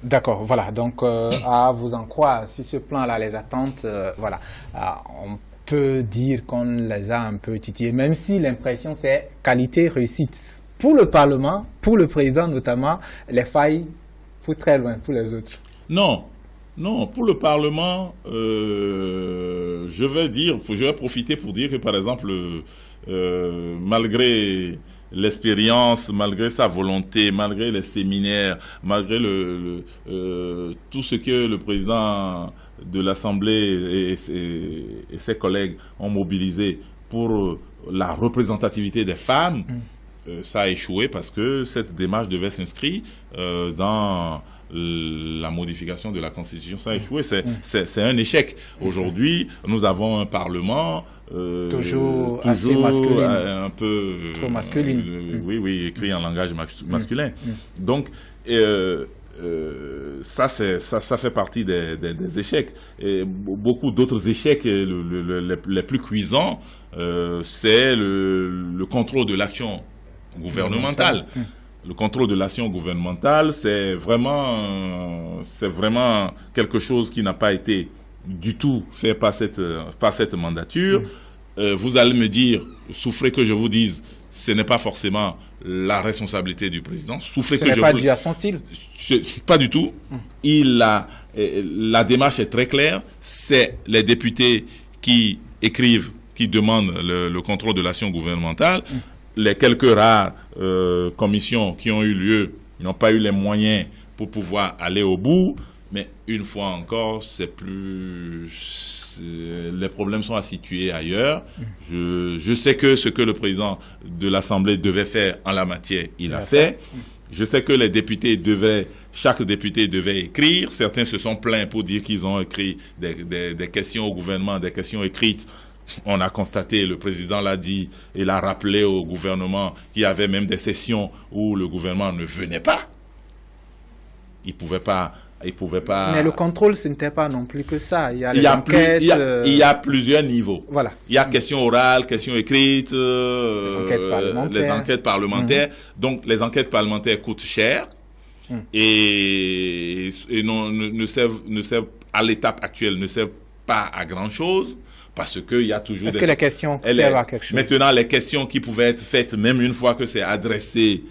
D'accord, voilà. Donc, à vous en croire, sur ce plan-là, les attentes, voilà. On peut dire qu'on les a un peu titillées, même si l'impression c'est qualité-réussite. Pour le Parlement, pour le président notamment, les failles foutent très loin pour les autres. Non, pour le Parlement, je vais profiter pour dire que, par exemple, malgré l'expérience, malgré sa volonté, malgré les séminaires, malgré tout ce que le président de l'Assemblée et ses collègues ont mobilisé pour la représentativité des femmes, ça a échoué parce que cette démarche devait s'inscrire dans la modification de la Constitution. Ça a échoué, c'est un échec. Aujourd'hui, nous avons un Parlement toujours assez masculin, un peu trop masculin. Oui, écrit en langage masculin. Donc, ça fait partie des échecs. Et beaucoup d'autres échecs, les plus cuisants, c'est le contrôle de l'action gouvernementale. Le contrôle de l'action gouvernementale, c'est vraiment quelque chose qui n'a pas été du tout fait par cette mandature. Vous allez me dire, souffrez que je vous dise, ce n'est pas forcément la responsabilité du président. Souffrez ce n'est pas dû à son style. Pas du tout. La démarche est très claire. C'est les députés qui écrivent, qui demandent le contrôle de l'action gouvernementale. Les quelques rares commissions qui ont eu lieu n'ont pas eu les moyens pour pouvoir aller au bout. Mais une fois encore, les problèmes sont à situer ailleurs. Je sais que ce que le président de l'Assemblée devait faire en la matière, il a fait. Je sais que chaque député devait écrire. Certains se sont plaints pour dire qu'ils ont écrit des questions au gouvernement, des questions écrites. On a constaté, le président l'a dit et l'a rappelé au gouvernement qu'il y avait même des sessions où le gouvernement ne venait pas. Il pouvait pas. Mais le contrôle, ce n'était pas non plus que ça. Il y a plusieurs niveaux. Voilà. Il y a questions orales, questions écrites, les enquêtes parlementaires. Donc, les enquêtes parlementaires coûtent cher et ne servent à l'étape actuelle, ne servent pas à grand chose. Parce qu'il y a toujours Est-ce que les questions servent à quelque chose? Maintenant, les questions qui pouvaient être faites, même une fois que c'est adressé,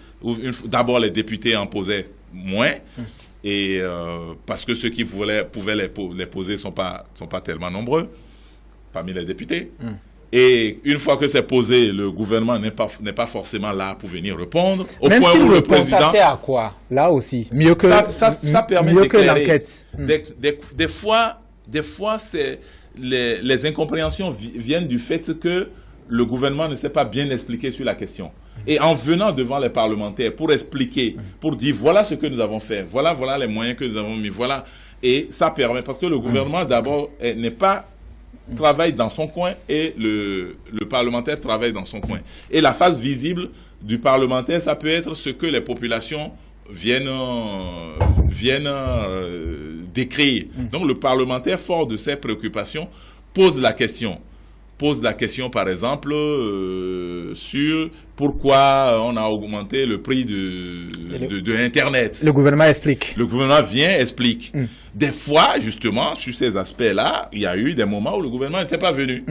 d'abord les députés en posaient moins, et parce que ceux qui pouvaient les poser sont pas tellement nombreux parmi les députés. Et une fois que c'est posé, le gouvernement n'est pas forcément là pour venir répondre. Même si le président, ça sert à quoi? Là aussi, mieux que ça permet mieux que l'enquête. Des fois, c'est les incompréhensions viennent du fait que le gouvernement ne s'est pas bien expliqué sur la question. Et en venant devant les parlementaires pour expliquer, pour dire voilà ce que nous avons fait, voilà les moyens que nous avons mis, voilà. Et ça permet, parce que le gouvernement d'abord travaille dans son coin et le parlementaire travaille dans son coin. Et la face visible du parlementaire, ça peut être ce que les populations viennent décrire. Donc le parlementaire, fort de ses préoccupations, pose la question, par exemple, sur pourquoi on a augmenté le prix de Internet. Le gouvernement explique. Le gouvernement explique. Des fois, justement, sur ces aspects-là, il y a eu des moments où le gouvernement n'était pas venu.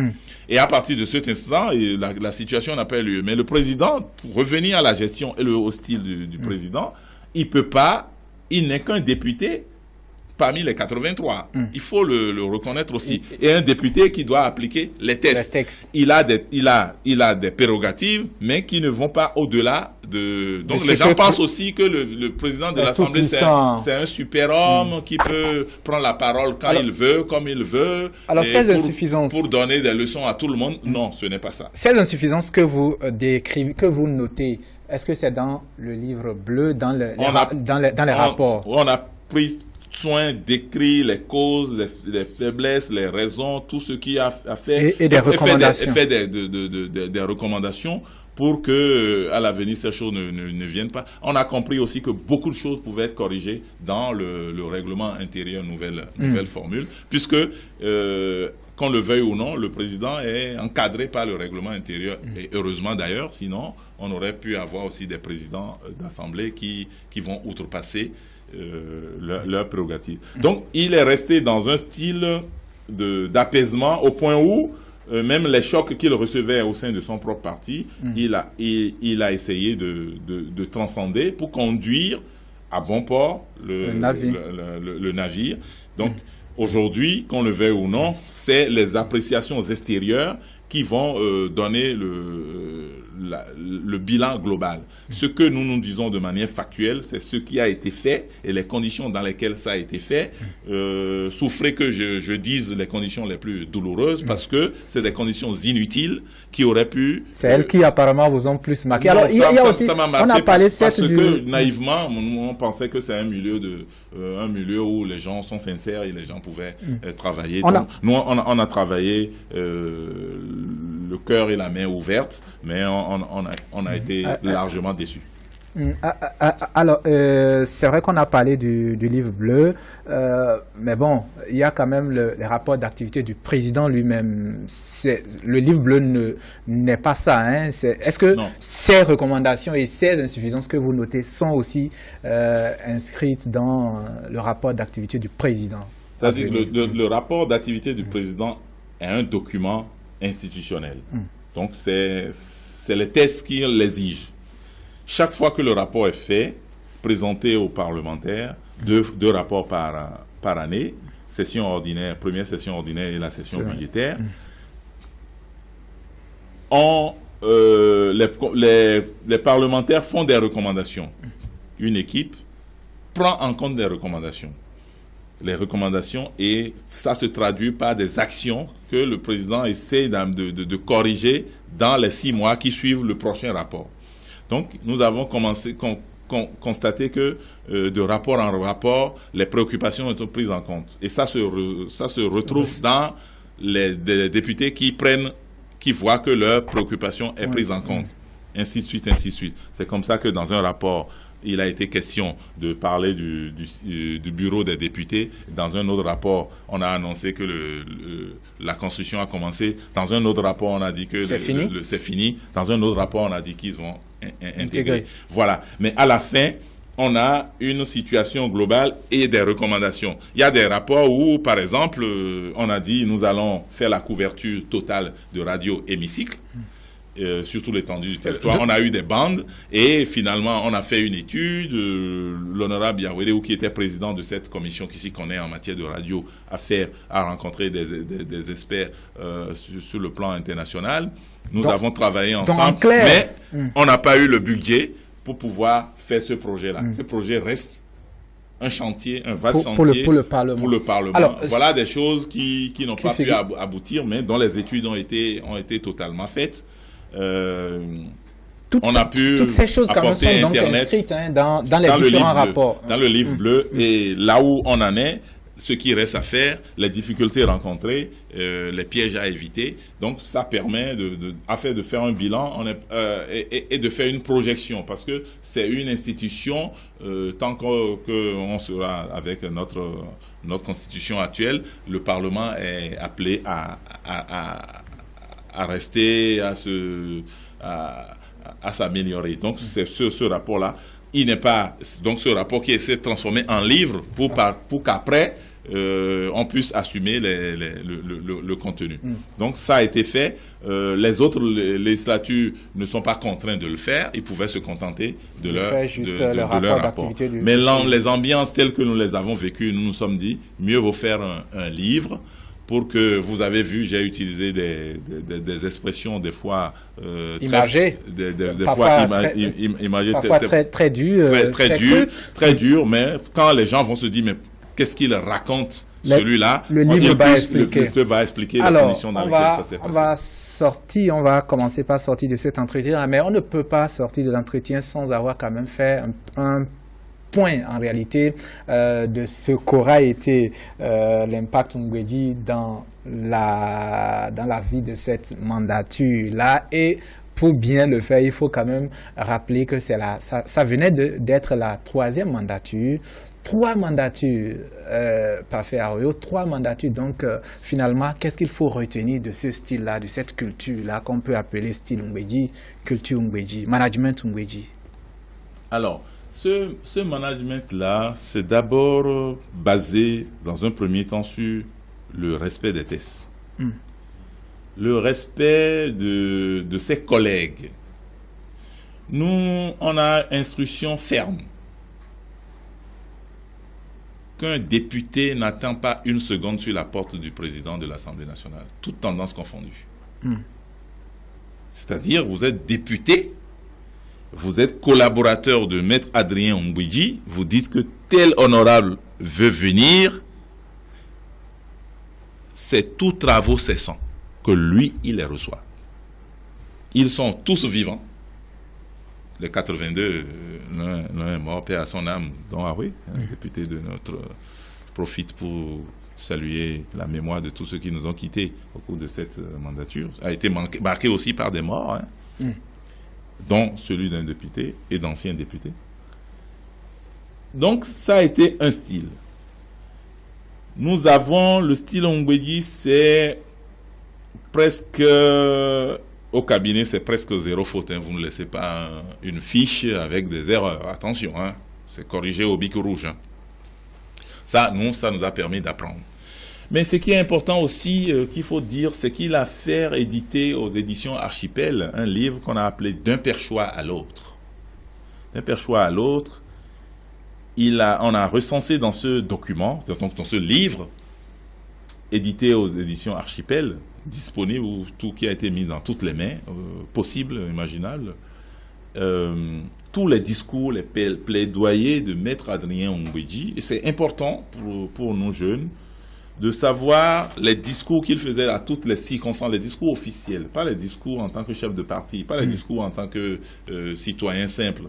Et à partir de cet instant, la situation n'a pas eu lieu. Mais le président, pour revenir à la gestion et au style du président, il n'est qu'un député parmi les 83. Il faut le reconnaître aussi. Et un député qui doit appliquer les textes. Il a des prérogatives, mais qui ne vont pas au-delà de... Donc les gens pensent aussi que le président de l'Assemblée, c'est un super-homme qui peut prendre la parole quand il veut, comme il veut. Alors ces insuffisances... Pour donner des leçons à tout le monde, non, ce n'est pas ça. Ces insuffisances que vous décrivez, que vous notez, est-ce que c'est dans le livre bleu, dans les rapports? On a pris soin d'écrire les causes, les faiblesses, les raisons, tout ce qui a fait et des recommandations. Fait des recommandations pour que à l'avenir ces choses ne viennent pas. On a compris aussi que beaucoup de choses pouvaient être corrigées dans le règlement intérieur nouvelle formule, puisque qu'on le veuille ou non, le président est encadré par le règlement intérieur. Et heureusement d'ailleurs, sinon on aurait pu avoir aussi des présidents d'assemblée qui vont outrepasser leur prérogative. Donc, il est resté dans un style d'apaisement au point où, même les chocs qu'il recevait au sein de son propre parti, il a essayé de transcender pour conduire à bon port le navire. Donc, aujourd'hui, qu'on le veuille ou non, c'est les appréciations extérieures qui vont donner le bilan global. Ce que nous disons de manière factuelle, c'est ce qui a été fait et les conditions dans lesquelles ça a été fait. Souffrez que je dise les conditions les plus douloureuses, parce que c'est des conditions inutiles qui auraient pu... C'est elles qui apparemment vous ont plus marqué. Alors, ça m'a marqué, on a parlé parce que naïvement, on pensait que c'est un milieu où les gens sont sincères et les gens pouvaient travailler. Nous, on a travaillé le cœur et la main ouvertes, mais on a été largement déçus. Alors, c'est vrai qu'on a parlé du livre bleu, mais bon, il y a quand même les rapports d'activité du président lui-même. Le livre bleu n'est pas ça. Hein. Est-ce que ces recommandations et ces insuffisances que vous notez sont aussi inscrites dans le rapport d'activité du président? C'est-à-dire que le rapport d'activité du président est un document institutionnel. Donc, c'est les tests qui l'exigent. Chaque fois que le rapport est fait, présenté aux parlementaires, deux rapports par année, session ordinaire, première session ordinaire et la session budgétaire, les parlementaires font des recommandations. Une équipe prend en compte des recommandations. Les recommandations, et ça se traduit par des actions que le président essaie de corriger dans les 6 mois qui suivent le prochain rapport. Donc, nous avons constaté que de rapport en rapport, les préoccupations ont été prises en compte. Et ça se retrouve dans les députés qui voient que leur préoccupation est prise en compte. Ainsi de suite, ainsi de suite. C'est comme ça que dans un rapport, il a été question de parler du bureau des députés. Dans un autre rapport, on a annoncé que la construction a commencé. Dans un autre rapport, on a dit que c'est fini. Dans un autre rapport, on a dit qu'ils vont intégrer. Voilà. Mais à la fin, on a une situation globale et des recommandations. Il y a des rapports où, par exemple, on a dit nous allons faire la couverture totale de radio hémicycle. Sur toute l'étendue du territoire. On a eu des bandes et finalement on a fait une étude. L'honorable Yawede, qui était président de cette commission qui s'y connaît en matière de radio, a rencontré des experts sur le plan international. Nous avons travaillé ensemble, mais on n'a pas eu le budget pour pouvoir faire ce projet-là. Ce projet reste un chantier, un vaste chantier pour le Parlement. Pour le Parlement. Alors, voilà des choses qui n'ont pas pu aboutir, mais dont les études ont été totalement faites. On a pu toutes ces choses quand même sont donc inscrites dans les différents rapports. Dans le livre bleu, et là où on en est, ce qui reste à faire, les difficultés rencontrées, les pièges à éviter. Donc ça permet de faire un bilan et de faire une projection, parce que c'est une institution, tant qu'on sera avec notre constitution actuelle, le Parlement est appelé à rester, à s'améliorer. Donc c'est ce rapport-là. Il n'est pas donc ce rapport qui essaie de transformer en livre pour qu'après on puisse assumer le contenu. Donc ça a été fait. Les autres législatures ne sont pas contraints de le faire. Ils pouvaient se contenter de leur rapport. Mais les ambiances telles que nous les avons vécues, nous nous sommes dit, mieux vaut faire un livre. Pour que vous avez vu, j'ai utilisé des expressions des fois imagées, parfois très dures, très dures, mais quand les gens vont se dire mais qu'est-ce qu'il raconte celui-là, le livre va expliquer la condition dans laquelle ça s'est passé. On va commencer par sortir de cet entretien, mais on ne peut pas sortir de l'entretien sans avoir quand même fait un point en réalité de ce qu'aura été l'impact Mungweji dans la vie de cette mandature-là. Et pour bien le faire, il faut quand même rappeler que ça venait d'être la 3e mandature. 3 mandatures, parfait Aroyo, 3 mandatures. Donc, finalement, qu'est-ce qu'il faut retenir de ce style-là, de cette culture-là, qu'on peut appeler style Mungweji, culture Mungweji, management Mungweji? Alors, ce management-là, c'est d'abord basé, dans un premier temps, sur le respect des tests. Le respect de ses collègues. Nous, on a instruction ferme qu'un député n'attend pas une seconde sur la porte du président de l'Assemblée nationale, toutes tendances confondues. C'est-à-dire, vous êtes député, vous êtes collaborateur de Maître Adrien Mungweji, vous dites que tel honorable veut venir, c'est tous travaux cessants que lui, il les reçoit. Ils sont tous vivants. Les 82, l'un est mort, paix à son âme, dont Aroui, député de notre profite pour saluer la mémoire de tous ceux qui nous ont quittés au cours de cette mandature. A été marqué aussi par des morts, dont celui d'un député et d'anciens députés. Donc, ça a été un style. Nous avons le style Mungweji, c'est presque, au cabinet, c'est presque zéro faute. Vous ne laissez pas une fiche avec des erreurs. Attention, c'est corrigé au bic rouge. Ça nous a permis d'apprendre. Mais ce qui est important aussi, qu'il faut dire, c'est qu'il a fait éditer aux éditions Archipel un livre qu'on a appelé D'un perchoir à l'autre. D'un perchoir à l'autre, on a recensé dans ce document, donc dans ce livre, édité aux éditions Archipel, disponible, tout qui a été mis dans toutes les mains, possibles, imaginables, tous les discours, les plaidoyers de Maître Adrien Mungweji. Et c'est important pour nos jeunes de savoir les discours qu'il faisait à toutes les circonstances, les discours officiels, pas les discours en tant que chef de parti, pas les discours en tant que citoyen simple,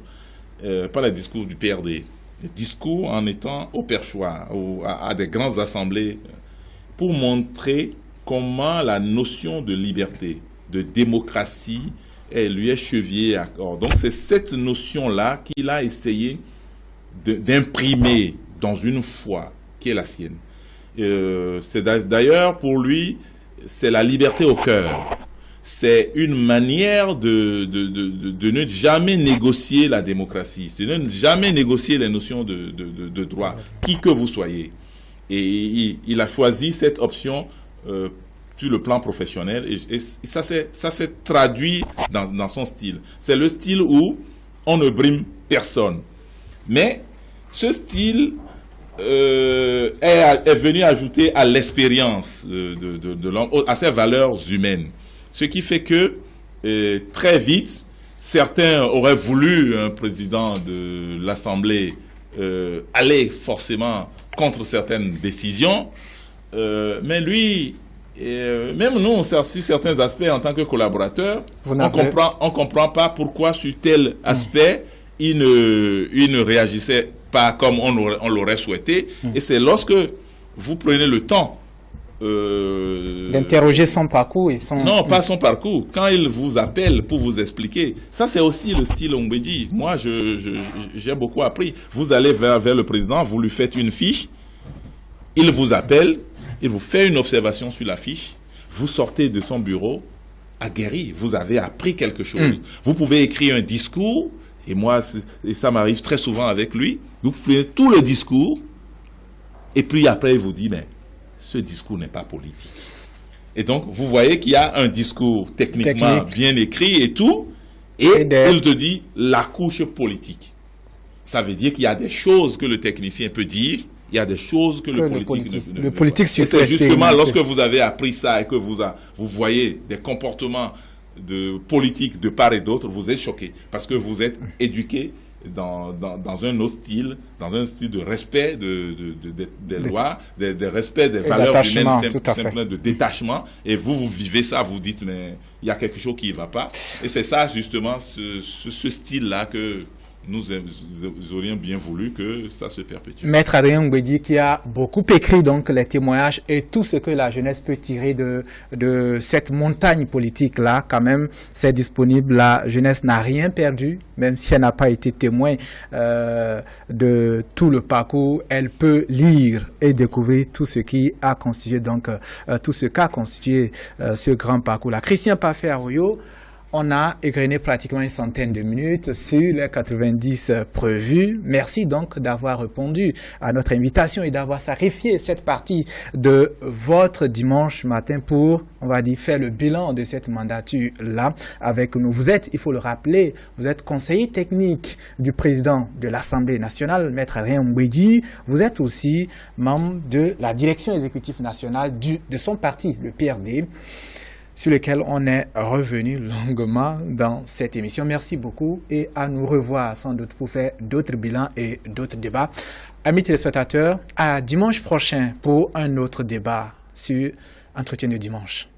pas les discours du PRD, les discours en étant au perchoir, à des grandes assemblées, pour montrer comment la notion de liberté, de démocratie, lui est chevillée à corps. Donc c'est cette notion-là qu'il a essayé d'imprimer dans une foi qui est la sienne. C'est d'ailleurs pour lui, c'est la liberté au cœur. C'est une manière de ne jamais négocier la démocratie, de ne jamais négocier les notions de droit, qui que vous soyez. Et il a choisi cette option sur le plan professionnel, et ça s'est traduit dans son style. C'est le style où on ne brime personne. Mais ce style est venu ajouter à l'expérience de l'homme, à ses valeurs humaines. Ce qui fait que très vite, certains auraient voulu un président de l'Assemblée aller forcément contre certaines décisions. Mais lui, même nous, sur certains aspects, en tant que collaborateurs, on comprend pas pourquoi sur tel aspect, il ne réagissait pas comme on l'aurait souhaité. Et c'est lorsque vous prenez le temps d'interroger son parcours et son... Non, pas son parcours. Quand il vous appelle pour vous expliquer, ça c'est aussi le style Ombédi. Moi, j'ai beaucoup appris. Vous allez vers le président, vous lui faites une fiche, il vous appelle, il vous fait une observation sur la fiche, vous sortez de son bureau aguerri, vous avez appris quelque chose. Vous pouvez écrire un discours, et moi, ça m'arrive très souvent avec lui, vous faites tout le discours, et puis après il vous dit, mais ce discours n'est pas politique. Et donc, vous voyez qu'il y a un discours techniquement bien écrit et tout, et il te dit la couche politique. Ça veut dire qu'il y a des choses que le technicien peut dire, il y a des choses que le politique ne peut pas. Et c'est justement lorsque vous avez appris ça et que vous voyez des comportements politiques de part et d'autre, vous êtes choqué, parce que vous êtes éduqué dans un autre style, dans un style de respect des lois, de respect des valeurs humaines, simplement de détachement, et vous vivez ça, vous dites, mais il y a quelque chose qui ne va pas. Et c'est ça, justement, ce style-là que nous aurions bien voulu que ça se perpétue. Maître Adrien Ombédi, qui a beaucoup écrit donc les témoignages et tout ce que la jeunesse peut tirer de cette montagne politique-là, quand même, c'est disponible. La jeunesse n'a rien perdu, même si elle n'a pas été témoin de tout le parcours. Elle peut lire et découvrir tout ce qui a constitué donc tout ce qu'a constitué ce grand parcours-là. Christian Pafé-Arroyo, on a égrené pratiquement une centaine de minutes sur les 90 prévus. Merci donc d'avoir répondu à notre invitation et d'avoir sacrifié cette partie de votre dimanche matin pour, on va dire, faire le bilan de cette mandature-là avec nous. Vous êtes, il faut le rappeler, vous êtes conseiller technique du président de l'Assemblée nationale, Maître Adrien Ombédi. Vous êtes aussi membre de la direction exécutive nationale de son parti, le PRD, sur lequel on est revenu longuement dans cette émission. Merci beaucoup et à nous revoir sans doute pour faire d'autres bilans et d'autres débats. Amis téléspectateurs, à dimanche prochain pour un autre débat sur Entretien de dimanche.